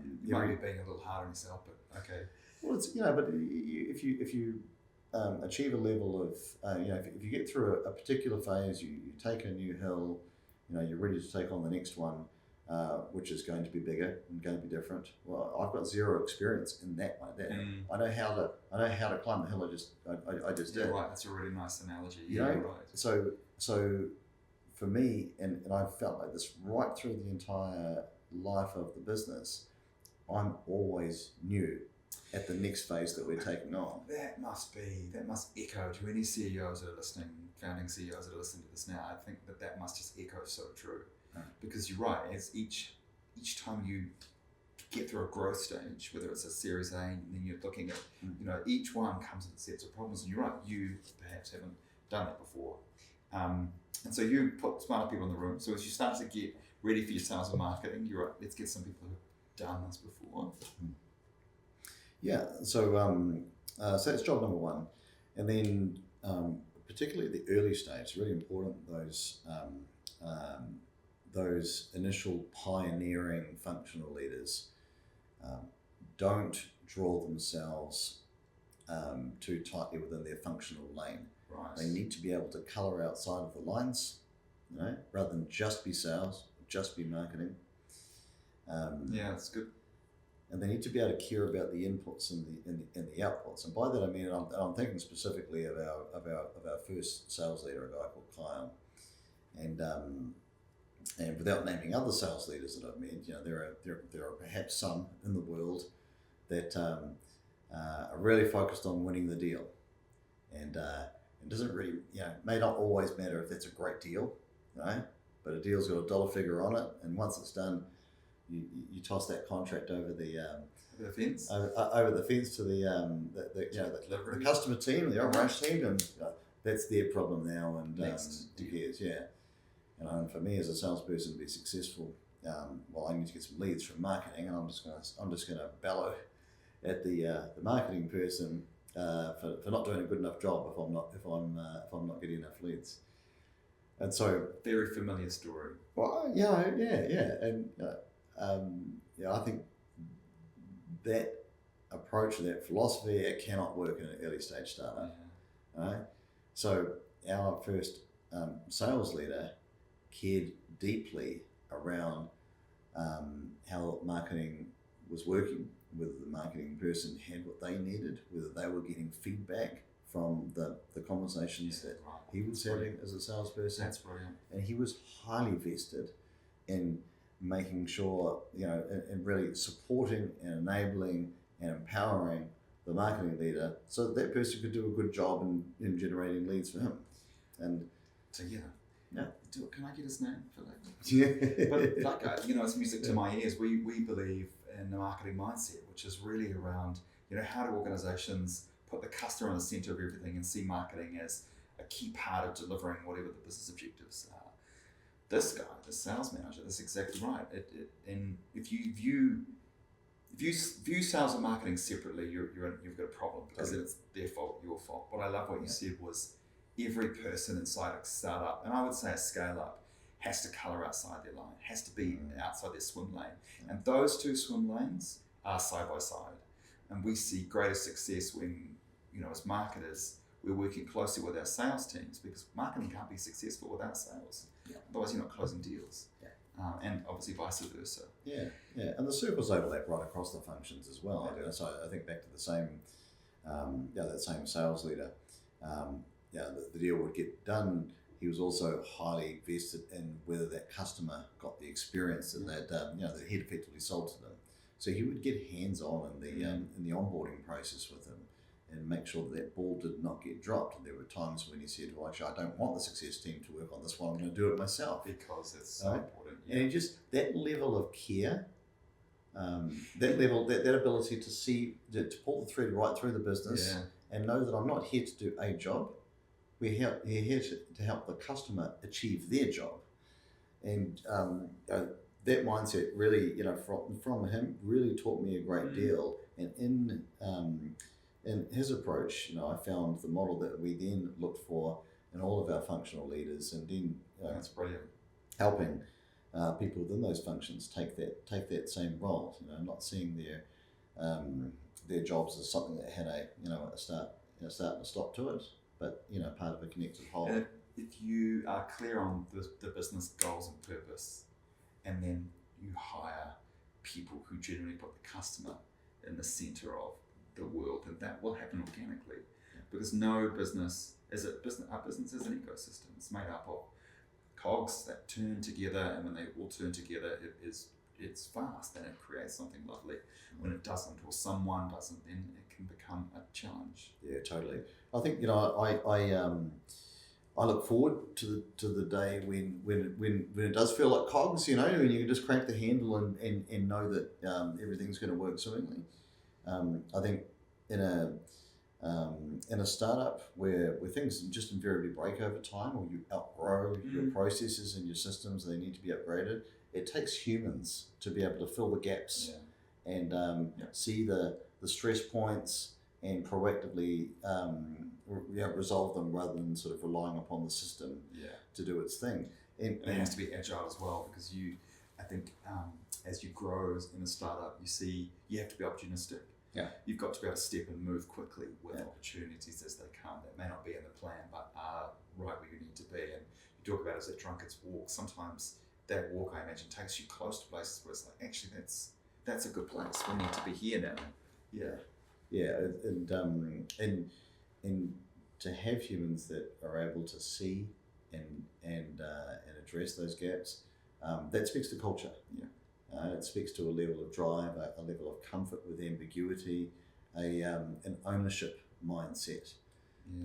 You might be being a little hard on yourself, but okay. Well, it's but if you achieve a level of if you get through a particular phase, you take a new hill, you're ready to take on the next one, which is going to be bigger and going to be different. Well, I've got zero experience in that one. I know how to climb the hill. I just did. Right. That's a really nice analogy. Right. So for me, and I felt like this right through the entire life of the business, I'm always new at the next phase that we're taking on. That must echo to any CEOs that are listening, founding CEOs that are listening to this now. I think that must just echo so true. Because you're right, as each time you get through a growth stage, whether it's a Series A, and then you're looking at, each one comes with sets of problems, and you're right, you perhaps haven't done that before. And so you put smarter people in the room. So as you start to get ready for your sales and marketing, you're right, let's get some people who've done this before. Yeah, so that's job number one. And then particularly at the early stage, really important, those initial pioneering functional leaders don't draw themselves too tightly within their functional lane. Right. They need to be able to colour outside of the lines, rather than just be sales, just be marketing. Yeah, that's good. And they need to be able to care about the inputs and the outputs. And by that I mean, I'm thinking specifically of our first sales leader, a guy called Kyle. And without naming other sales leaders that I've met, there are perhaps some in the world that are really focused on winning the deal. And It doesn't really, may not always matter if that's a great deal, but a deal's got a dollar figure on it, and once it's done, you toss that contract over the fence, over the fence to the customer team, the operations team, and that's their problem now. And who cares? And for me as a salesperson to be successful, I need to get some leads from marketing, and I'm just gonna bellow at the marketing person for not doing a good enough job if I'm not getting enough leads. And so, very familiar story. Well, and I think that approach, that philosophy, it cannot work in an early stage startup. Right? So our first sales leader cared deeply around how marketing was working, whether the marketing person had what they needed, whether they were getting feedback from the conversations that he was having as a salesperson. That's brilliant. And he was highly vested in making sure, and really supporting and enabling and empowering the marketing leader so that person could do a good job in generating leads for him. And so, can I get his name for that? Yeah. But it's music to my ears. We believe in the marketing mindset, which is really around, how do organizations put the customer in the center of everything and see marketing as a key part of delivering whatever the business objectives are. This guy, the sales manager, that's exactly right. And if you view sales and marketing separately, you've got a problem, because then it's their fault, your fault. What I love what you said was every person inside a startup, and I would say a scale up, has to colour outside their line, has to be outside their swim lane. And those two swim lanes are side by side. And we see greater success when, as marketers, we're working closely with our sales teams, because marketing can't be successful without sales. Otherwise you're not closing deals. And obviously vice versa. And the circles overlap right across the functions as well. So I think back to the same, that same sales leader. The deal would get done. He was also highly vested in whether that customer got the experience that that he'd effectively sold to them. So he would get hands-on in the onboarding process with them and make sure that ball did not get dropped. And there were times when he said, well, actually, I don't want the success team to work on this one, I'm going to do it myself. Because it's so important. And he just, that level of care, that ability to see, to pull the thread right through the business and know that I'm not here to do a job, we're here to help the customer achieve their job. And that mindset really, from him, really taught me a great deal. And in his approach, I found the model that we then looked for in all of our functional leaders, and then that's brilliant. Helping people within those functions take that same role. Not seeing their jobs as something that had a start and a stop to it, but part of a connected whole. And if you are clear on the business goals and purpose, and then you hire people who generally put the customer in the center of the world, and that will happen organically, because no business is our business is an ecosystem. It's made up of cogs that turn together, and when they all turn together, it's fast and it creates something lovely. When it doesn't, or someone doesn't, then it can become a challenge. Yeah, totally. I think I look forward to the day when it does feel like cogs, when you can just crank the handle and know that everything's going to work swimmingly. I think in a startup where things just invariably break over time, or you outgrow your processes and your systems, and they need to be upgraded, it takes humans to be able to fill the gaps and see the stress points and proactively resolve them, rather than sort of relying upon the system to do its thing. And it has to be agile as well, because I think as you grow in a startup, you have to be opportunistic. You've got to be able to step and move quickly with opportunities as they come that may not be in the plan, but are right where you need to be. And you talk about it as a drunkard's walk. Sometimes that walk, I imagine, takes you close to places where it's like, actually, that's a good place. We need to be here now. And to have humans that are able to see and address those gaps, that speaks to culture. It speaks to a level of drive, a level of comfort with ambiguity, an ownership mindset.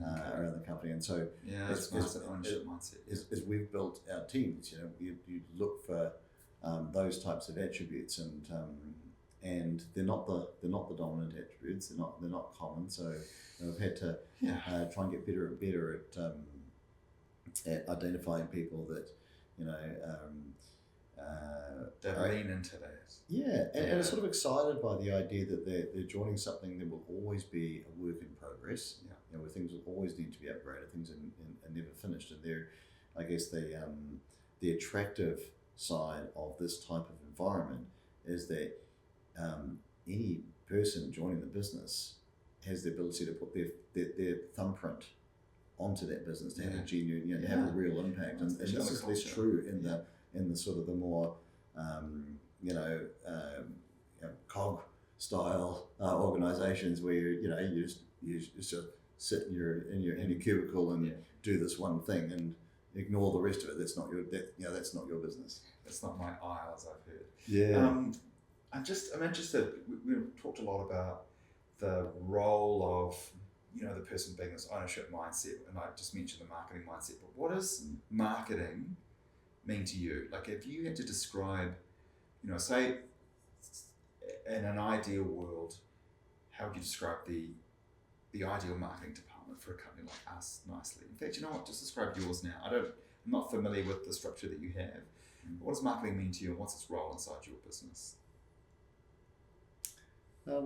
around the company. And so that's nice, that ownership mindset. As we've built our teams, you look for those types of attributes, and they're not the dominant attributes. They're not common. So I've had to try and get better and better at identifying people that that lean into that. And are sort of excited by the idea that they're joining something that will always be a work in progress. Where things will always need to be upgraded, things are never finished, and I guess the attractive side of this type of environment is that any person joining the business has the ability to put their thumbprint onto that business, to have a genuine, have a real impact, and this is less true in the sort of the more cog style organisations where you just sit in your cubicle and do this one thing and ignore the rest of it. That's not your business. That's not my aisle, as I've heard. Yeah. I'm interested. We talked a lot about the role of the person being this ownership mindset, and I just mentioned the marketing mindset. But what does marketing mean to you? Like, if you had to describe, say, in an ideal world, how would you describe the ideal marketing department for a company like us nicely? In fact, you know what? Just describe yours now. I'm not familiar with the structure that you have. What does marketing mean to you, and what's its role inside your business? Are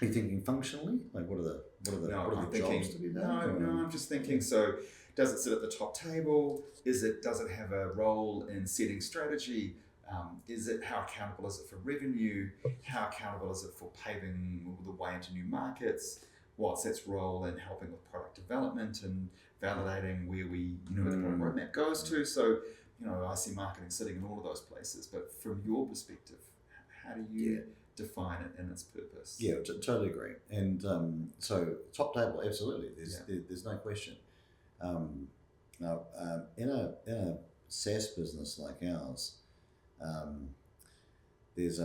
you thinking functionally? Like, what are the jobs to be done? No, I'm just thinking. So, does it sit at the top table? Does it have a role in setting strategy? How accountable is it for revenue? How accountable is it for paving the way into new markets? What's its role in helping with product development and validating where the product roadmap goes to? So, I see marketing sitting in all of those places. But from your perspective, how do you define it and its purpose? Yeah, totally agree. And so top table, absolutely. There's no question. Now, in a SaaS business like ours, there's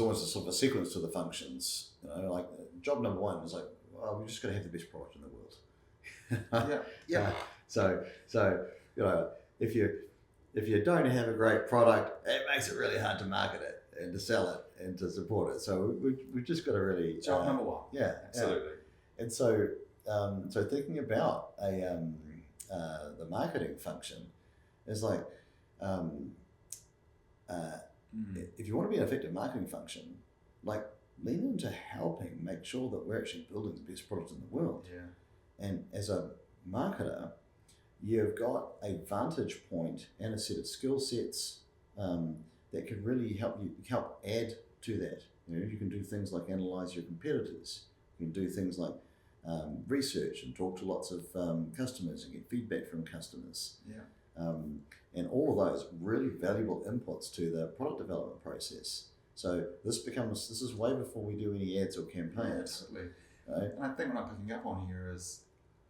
almost a sort of a sequence to the functions. Like job number one is like, well, we're just going to have the best product in the world. So if you don't have a great product, it makes it really hard to market it and to sell it and to support it. So we've just got to really job number one. Yeah, absolutely. And so thinking about the marketing function is like, if you want to be an effective marketing function, like lean into helping make sure that we're actually building the best product in the world. Yeah. And as a marketer, you've got a vantage point and a set of skill sets that can really help add to that. You can do things like analyze your competitors. You can do things like research and talk to lots of customers and get feedback from customers. And all of those really valuable inputs to the product development process. So this is way before we do any ads or campaigns. Yeah, absolutely. And I think what I'm picking up on here is,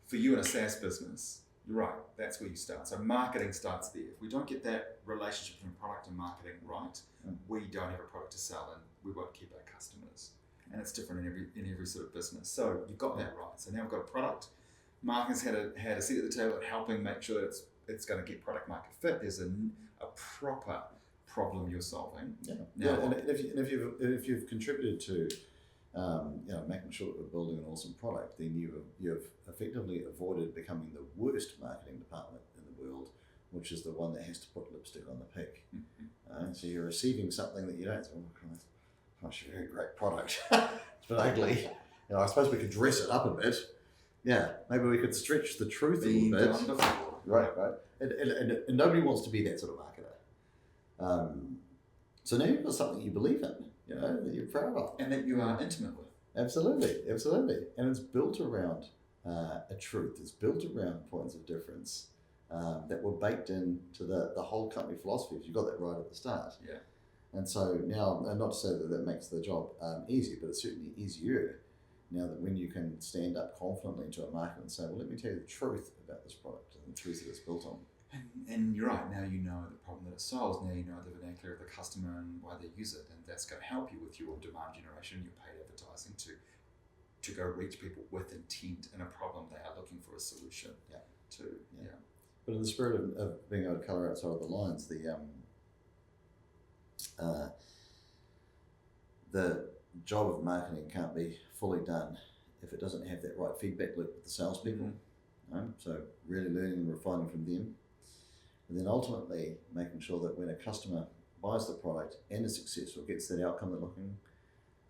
for you in a SaaS business, you're right, that's where you start. So marketing starts there. If we don't get that relationship between product and marketing right, we don't have a product to sell and we won't keep our customers. And it's different in every sort of business. So you've got that right. So now we've got a product. Marketing's had a seat at the table at helping make sure that it's going to get product market fit. There's a proper problem you're solving. And if you've contributed to making sure that we're building an awesome product, then you've effectively avoided becoming the worst marketing department in the world, which is the one that has to put lipstick on the pig. So you're receiving something that you don't say, gosh, a very great product. It's been ugly. I suppose we could dress it up a bit. Yeah, maybe we could stretch the truth a little bit. Right. And nobody wants to be that sort of marketer. So now you've got something you believe in, that you're proud of. And that you are intimate with. Absolutely. And it's built around a truth. It's built around points of difference that were baked into the whole company philosophy. You got that right at the start. Yeah. And so now, and not to say that makes the job easy, but it's certainly easier now that when you can stand up confidently into a market and say, well, let me tell you the truth about this product and the truth that it's built on. And you're right, now you know the problem that it solves, now you know the vernacular of the customer and why they use it, and that's going to help you with your demand generation, your paid advertising to to go reach people with intent and a problem they are looking for a solution to. Yeah. But in the spirit of being able to colour outside of the lines, the job of marketing can't be fully done if it doesn't have that right feedback loop with the salespeople. So really learning and refining from them, and then ultimately making sure that when a customer buys the product and is successful, gets that outcome they're looking.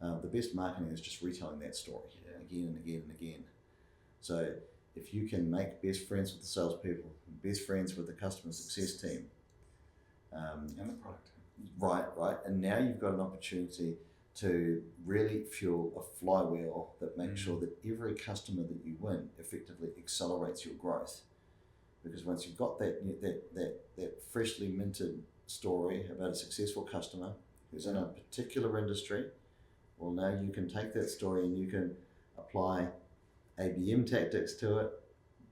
The best marketing is just retelling that story again and again and again. So if you can make best friends with the salespeople, best friends with the customer success team, and the product. Right, and now you've got an opportunity to really fuel a flywheel that makes sure that every customer that you win effectively accelerates your growth. Because once you've got that freshly minted story about a successful customer who's in a particular industry, well, now you can take that story and you can apply ABM tactics to it,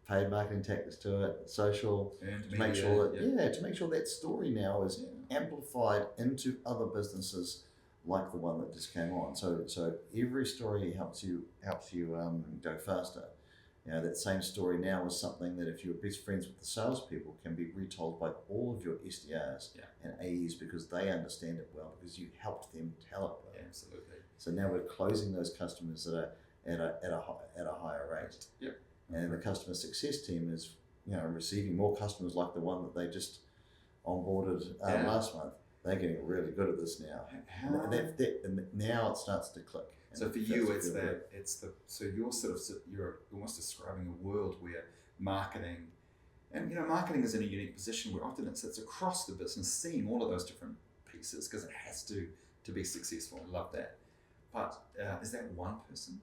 paid marketing tactics to it, social, to make sure that story now is amplified into other businesses like the one that just came on. So every story helps you go faster. You know, that same story now is something that if you're best friends with the salespeople can be retold by all of your SDRs and AEs because they understand it well because you helped them tell it well. Absolutely. So now we're closing those customers that are at a higher rate. Yep. And the customer success team is receiving more customers like the one that they just onboarded last month. They're getting really good at this now. And now it starts to click. So for you, you're almost describing a world where marketing, and marketing is in a unique position where often it sits across the business, seeing all of those different pieces because it has to be successful. I love that. But is that one person?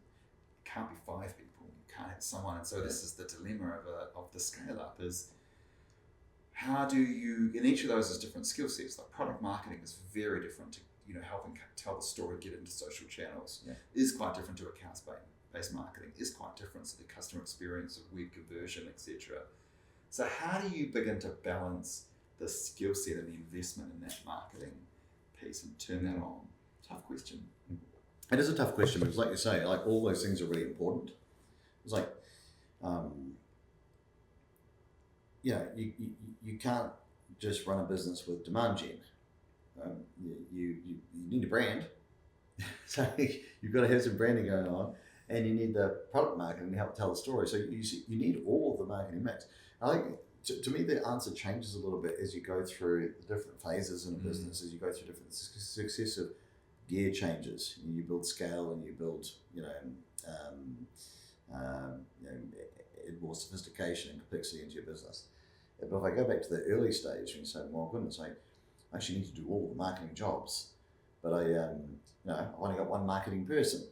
It can't be 5 people. You can't have someone. And so this is the dilemma of the scale up is how do you, in each of those is different skill sets. Like product marketing is very different to helping tell the story, get into social channels, is quite different to accounts-based marketing, is quite different to the customer experience of web conversion, etc. So how do you begin to balance the skill set and the investment in that marketing piece and turn that on? Tough question. It is a tough question because, like you say, like all those things are really important. It's like, you can't just run a business with demand gen. You need a brand, so you've got to have some branding going on, and you need the product marketing to help tell the story. So you need all of the marketing mix. I think to me the answer changes a little bit as you go through the different phases in a business, as you go through different successive gear changes. You build scale and you build more sophistication and complexity into your business. But if I go back to the early stage and you say, well, goodness, I actually need to do all the marketing jobs, but I've only got one marketing person,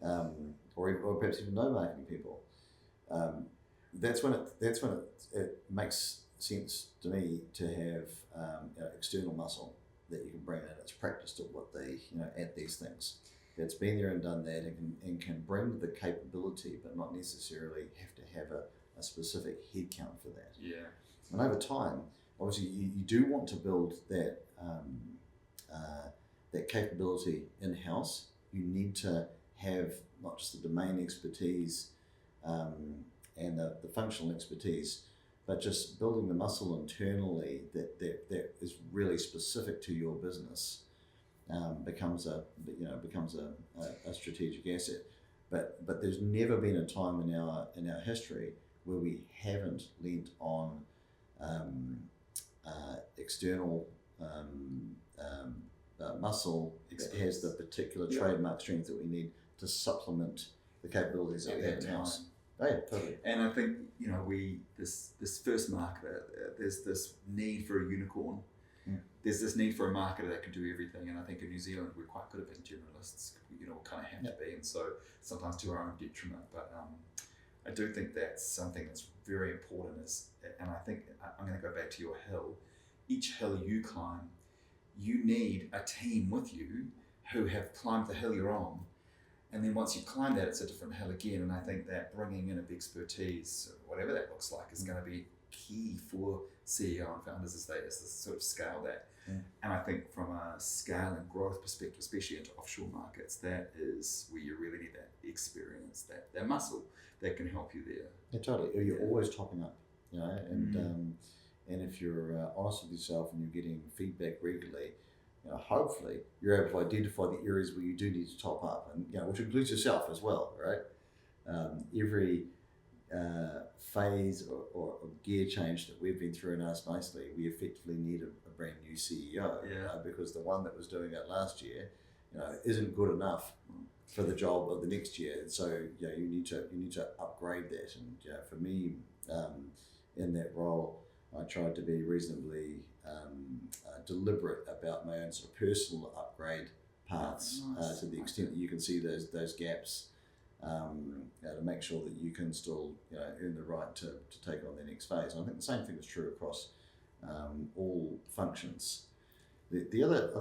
or perhaps even no marketing people. That's when it makes sense to me to have external muscle that you can bring in. It's practiced at what they at these things. It's been there and done that, and can bring the capability, but not necessarily have to have a specific head count for that. Yeah. And over time, obviously, you do want to build that that capability in-house. You need to have not just the domain expertise and the functional expertise, but just building the muscle internally that is really specific to your business becomes a strategic asset. But there's never been a time in our history where we haven't leaned on external muscle that has the particular trademark strength that we need to supplement the capabilities that we have in-house. Oh yeah, totally. And I think this first marketer, there's this need for a unicorn. There's this need for a marketer that can do everything, and I think in New Zealand we're quite good at being generalists. Kind of have to be, and so sometimes to our own detriment. But I do think that's something that's very important. And I think I'm going to go back to your hill. Each hill you climb, you need a team with you who have climbed the hill you're on. And then once you climb that, it's a different hill again. And I think that bringing in of expertise, whatever that looks like, is going to be key for CEO and founders as they sort of scale that. Yeah. And I think from a scale and growth perspective, especially into offshore markets, that is where you really need that experience, that muscle that can help you there. Yeah, totally. You're always topping up, and if you're honest with yourself and you're getting feedback regularly, hopefully you're able to identify the areas where you do need to top up, and which includes yourself as well, right? Every phase or gear change that we've been through in Us Nicely, we effectively need a brand new CEO, because the one that was doing it last year, isn't good enough for the job of the next year. And so you need to upgrade that. And for me, in that role, I tried to be reasonably deliberate about my own sort of personal upgrade paths, to the extent that you can see those gaps, to make sure that you can still earn the right to take on the next phase. And I think the same thing is true across all functions. The other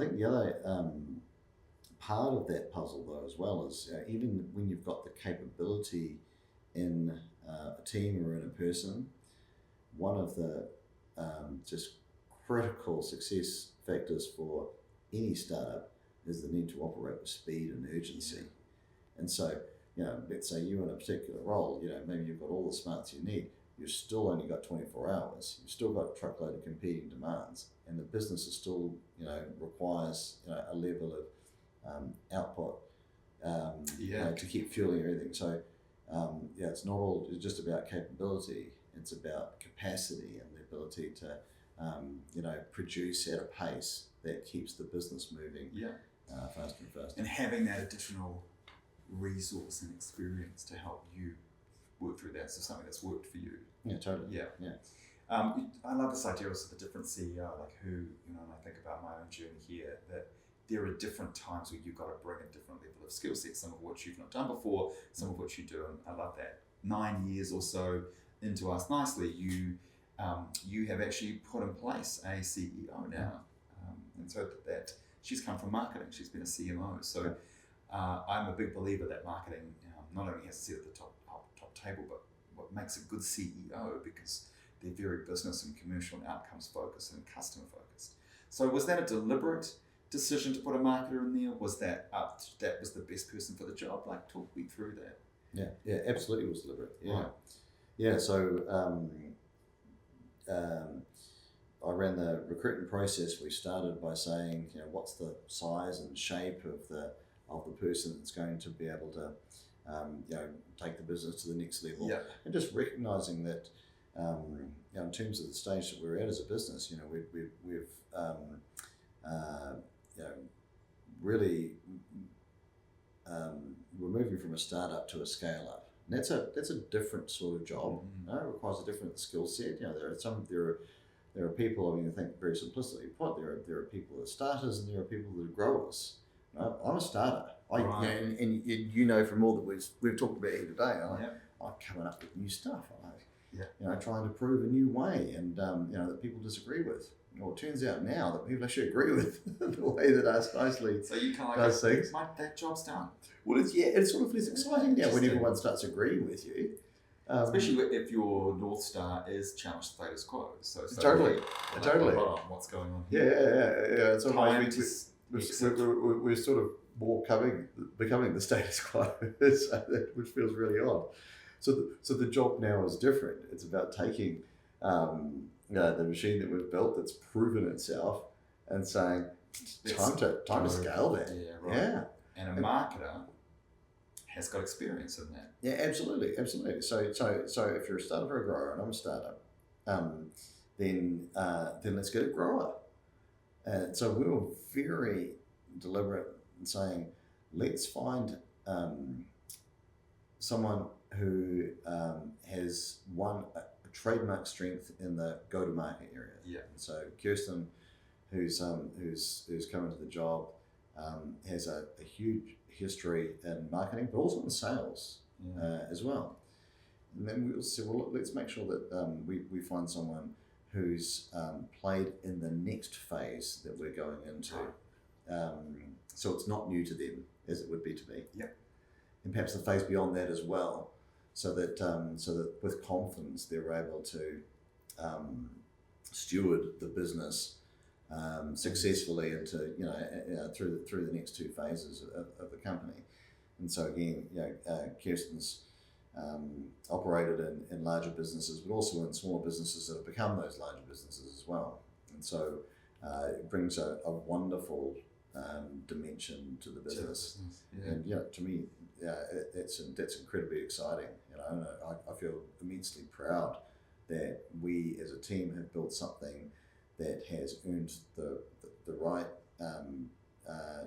part of that puzzle, though, as well, is even when you've got the capability in a team or in a person, one of the just critical success factors for any startup is the need to operate with speed and urgency. And so, let's say you're in a particular role, maybe you've got all the smarts you need, you've still only got 24 hours, you've still got a truckload of competing demands, and the business is still, requires, a level of output to keep fueling everything. So, it's not all just about capability, it's about capacity and the ability to, produce at a pace that keeps the business moving faster and faster. And having that additional resource and experience to help you work through that. So something that's worked for you. Yeah, totally. Yeah. I love this idea of the different CEO, like who, and I think about my own journey here, that there are different times where you've got to bring a different level of skill set, some of which you've not done before, some of which you do, and I love that. 9 years or so into Us Nicely, you have actually put in place a CEO now, and so that she's come from marketing, she's been a CMO, so I'm a big believer that marketing not only has to sit at the top table, but what makes a good CEO, because they're very business and commercial and outcomes focused and customer focused. So was that a deliberate decision to put a marketer in there? Was that that was the best person for the job? Like, talk me through that. Yeah, absolutely, it was deliberate. Right. Yeah. So I ran the recruitment process. We started by saying, what's the size and shape of the person that's going to be able to, take the business to the next level, and just recognizing that, in terms of the stage that we're at as a business, we've really, we're moving from a startup to a scale up. And that's a different sort of job. It requires a different skill set. There are people. I think very simplistically put, there are people that are starters and there are people that are growers. I'm a starter. And from all that we've talked about here today, I'm coming up with new stuff. Trying to prove a new way, and that people disagree with. Well, it turns out now that people actually agree with the way that Us Nicely so you kind does of things. That job's done. Well, it's sort of less exciting now when everyone starts agreeing with you. Especially if your North Star is challenge the status quo. So Totally. Hold on, what's going on here? Yeah. It's almost we're sort of more becoming the status quo, which feels really odd. So the job now is different. It's about taking the machine that we've built that's proven itself and saying, time to scale that. Yeah, right. Yeah. And a marketer has got experience in that. Yeah, absolutely. So if you're a startup or a grower, and I'm a startup, then let's get a grower. And so we were very deliberate in saying, let's find someone who has a trademark strength in the go-to-market area. Yeah. So Kirsten, who's come into the job, has a huge history in marketing, but also in sales as well. And then we'll say, well, let's make sure that we find someone who's played in the next phase that we're going into. So it's not new to them as it would be to me. Yeah. And perhaps the phase beyond that as well, so that with confidence they're able to steward the business successfully into through the next two phases of the company. And so again, Kirsten's operated in larger businesses, but also in smaller businesses that have become those larger businesses as well. And so it brings a wonderful dimension to the business. Yeah. And to me, that's incredibly exciting. And I feel immensely proud that we as a team have built something that has earned the right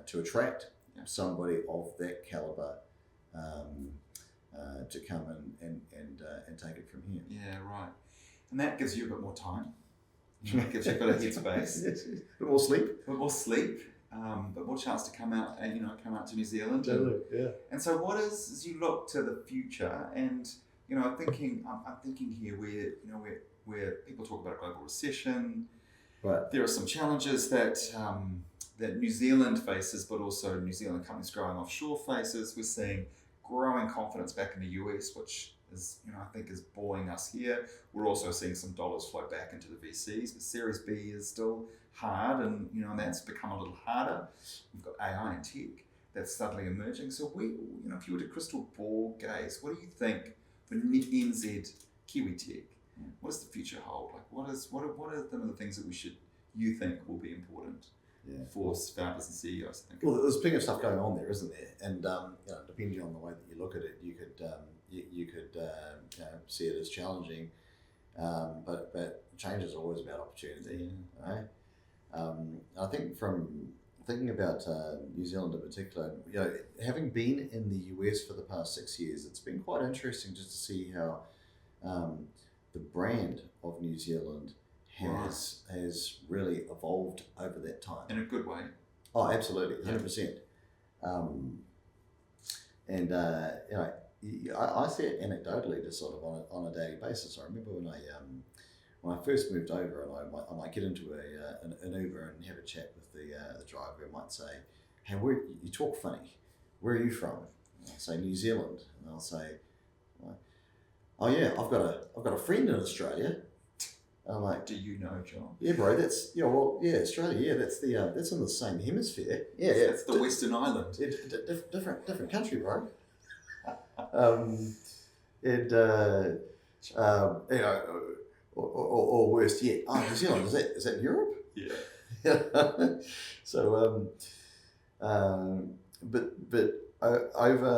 to attract somebody of that caliber to come and take it from here. Yeah, right. And that gives you a bit more time. It gives you a bit of headspace. Yes. A bit more sleep. A bit more sleep. But more chance to come out to New Zealand. Totally, yeah. And so, what is as you look to the future, and I'm thinking here where people talk about a global recession. Right. There are some challenges that New Zealand faces, but also New Zealand companies growing offshore faces. We're seeing growing confidence back in the US, which is I think is buoying us here. We're also seeing some dollars flow back into the VCs, but Series B is still hard, and that's become a little harder. We've got AI and tech that's suddenly emerging. So if you were to crystal ball gaze, what do you think for NZ Kiwi tech? What does the future hold? Like, what are some of the things that you think will be important for founders and CEOs? I think. Well, there's plenty of stuff going on there, isn't there? And depending on the way that you look at it, you could see it as challenging, but change is always about opportunity, right? I think from thinking about New Zealand in particular, having been in the US for the past 6 years, it's been quite interesting just to see how the brand of New Zealand has really evolved over that time. In a good way. Oh, absolutely, 100%. I see it anecdotally, just sort of on a daily basis. I remember when I first moved over, and I might get into an Uber and have a chat with the driver. I might say, "Hey, you talk funny. Where are you from?" And I'll say New Zealand, and I'll say, "Oh yeah, I've got a friend in Australia." And I'm like, "Do you know, John?" "Yeah, bro. That's Australia. Yeah, that's in the same hemisphere. Yeah, it's the Western Island. Different country, bro." Or worse yet, New Zealand, is that Europe? Yeah. So, but over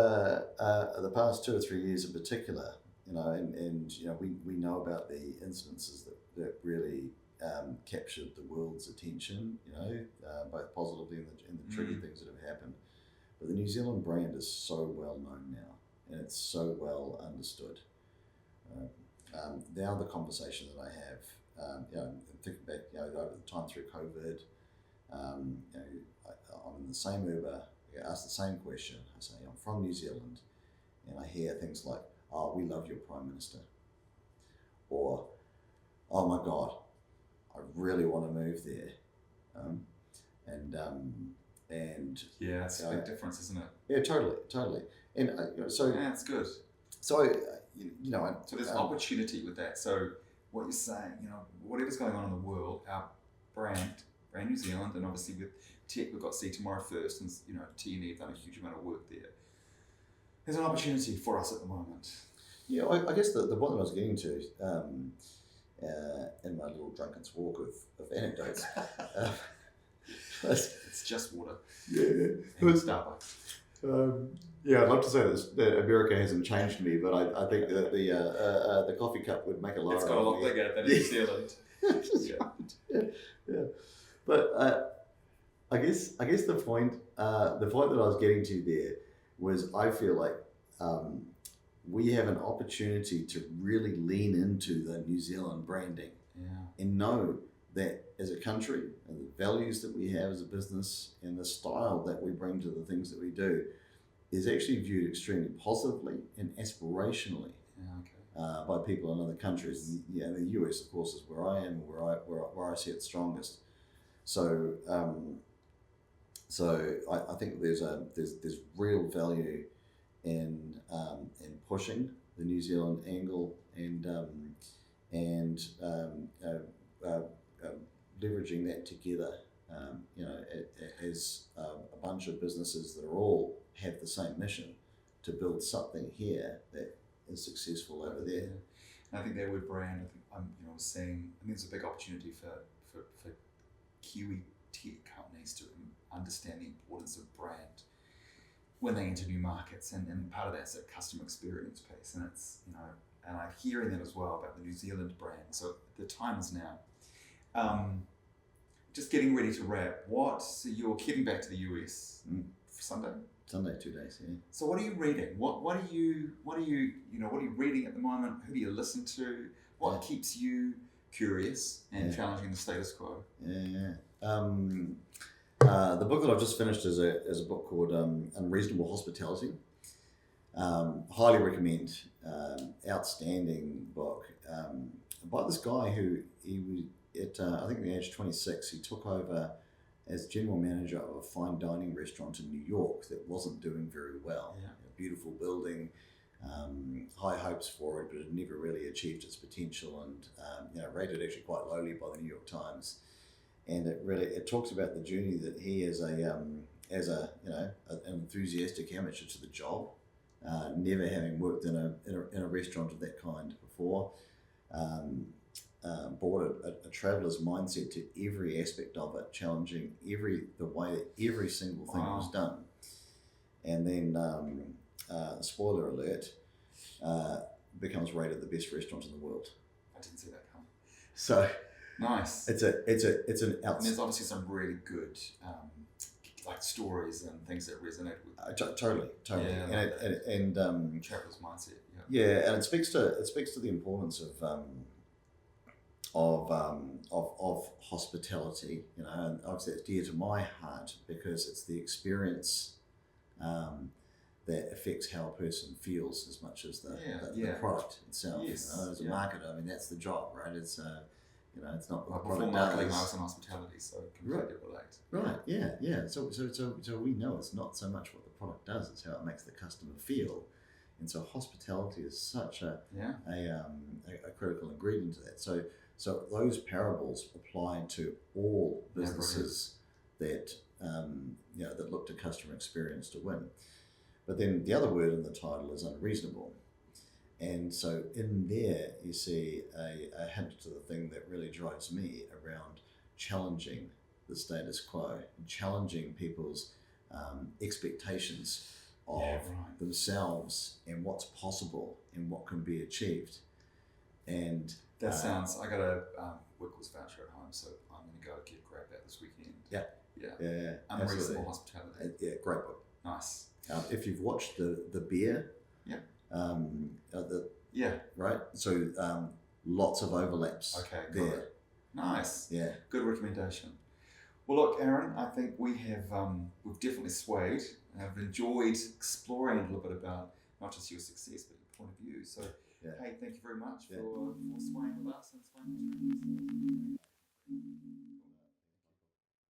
the past 2 or 3 years in particular, we know about the incidences that really captured the world's attention, both positively and the tricky things that have happened. But the New Zealand brand is so well known now, and it's so well understood. Now the conversation that I have, thinking back, over the time through COVID, I'm in the same Uber, I ask the same question. I say, I'm from New Zealand, and I hear things like, "Oh, we love your Prime Minister," or, "Oh my God, I really want to move there," and yeah, it's a big difference, isn't it? Yeah, totally, and so yeah, it's good. So so there's opportunity with that. So what you're saying, whatever's going on in the world, our brand New Zealand, and obviously with tech, we've got See Tomorrow First, and T&E have done a huge amount of work there. There's an opportunity for us at the moment. Yeah, I guess the point that I was getting to in my little drunken walk of anecdotes. It's just water. Yeah. And Starbucks. I'd love to say that America hasn't changed me, but I think that the coffee cup would make a lot. It's got a lot bigger than New Zealand. Yeah. But I guess the point that I was getting to there was, I feel like we have an opportunity to really lean into the New Zealand branding, and know that as a country, and the values that we have as a business, and the style that we bring to the things that we do, is actually viewed extremely positively and aspirationally by people in other countries. And the US, of course, is where I am, where I see it strongest. So I think there's real value in pushing the New Zealand angle, and leveraging that together, as a bunch of businesses that are all have the same mission to build something here that is successful over there. And I think that word brand, I think there's a big opportunity for Kiwi tech companies to understand the importance of brand when they enter new markets, and part of that's a customer experience piece, and it's and I'm hearing that as well about the New Zealand brand. So the time is now. Just getting ready to wrap. So you're heading back to the US for Sunday? Sunday, 2 days. Yeah. So what are you reading? What are you reading at the moment? Who do you listen to? What keeps you curious and challenging the status quo? Yeah. The book that I've just finished is a book called Unreasonable Hospitality. Highly recommend. Outstanding book by this guy who he was I think at the age of 26 he took over as general manager of a fine dining restaurant in New York that wasn't doing very well. Yeah. A beautiful building, high hopes for it, but it never really achieved its potential, and rated actually quite lowly by the New York Times. And it talks about the journey that he as an enthusiastic amateur to the job, never having worked in a restaurant of that kind before, brought a traveller's mindset to every aspect of it, challenging the way that every single thing was done. And then, spoiler alert, becomes rated the best restaurant in the world. I didn't see that come. So nice. It's an And there's obviously some really good like stories and things that resonate with. Totally. Yeah, and traveller's mindset. Yeah, and it speaks to the importance of hospitality, and obviously it's dear to my heart because it's the experience that affects how a person feels as much as the product itself. Yes. As a marketer, I mean that's the job, right? It's it's not what the Before product marketing, does. I was in hospitality, so completely relate. Right. Yeah. So we know it's not so much what the product does; it's how it makes the customer feel. And so hospitality is such a critical ingredient to that. So those parables apply to all businesses that that look to customer experience to win. But then the other word in the title is unreasonable. And so in there you see a hint to the thing that really drives me around challenging the status quo and challenging people's expectations of themselves and what's possible and what can be achieved. And that sounds, I got a Wickles voucher at home, so I'm going to go grab that this weekend. Yeah. Unreasonable Hospitality. Yeah, great book. Nice. If you've watched the Bear, right? So lots of overlaps. Okay, there. Nice. Yeah. Good recommendation. Well, look, Aaron, I think we've definitely swayed. I've enjoyed exploring a little bit about not just your success, but your point of view. So, hey, thank you very much for swaying with us and swaying with strangers.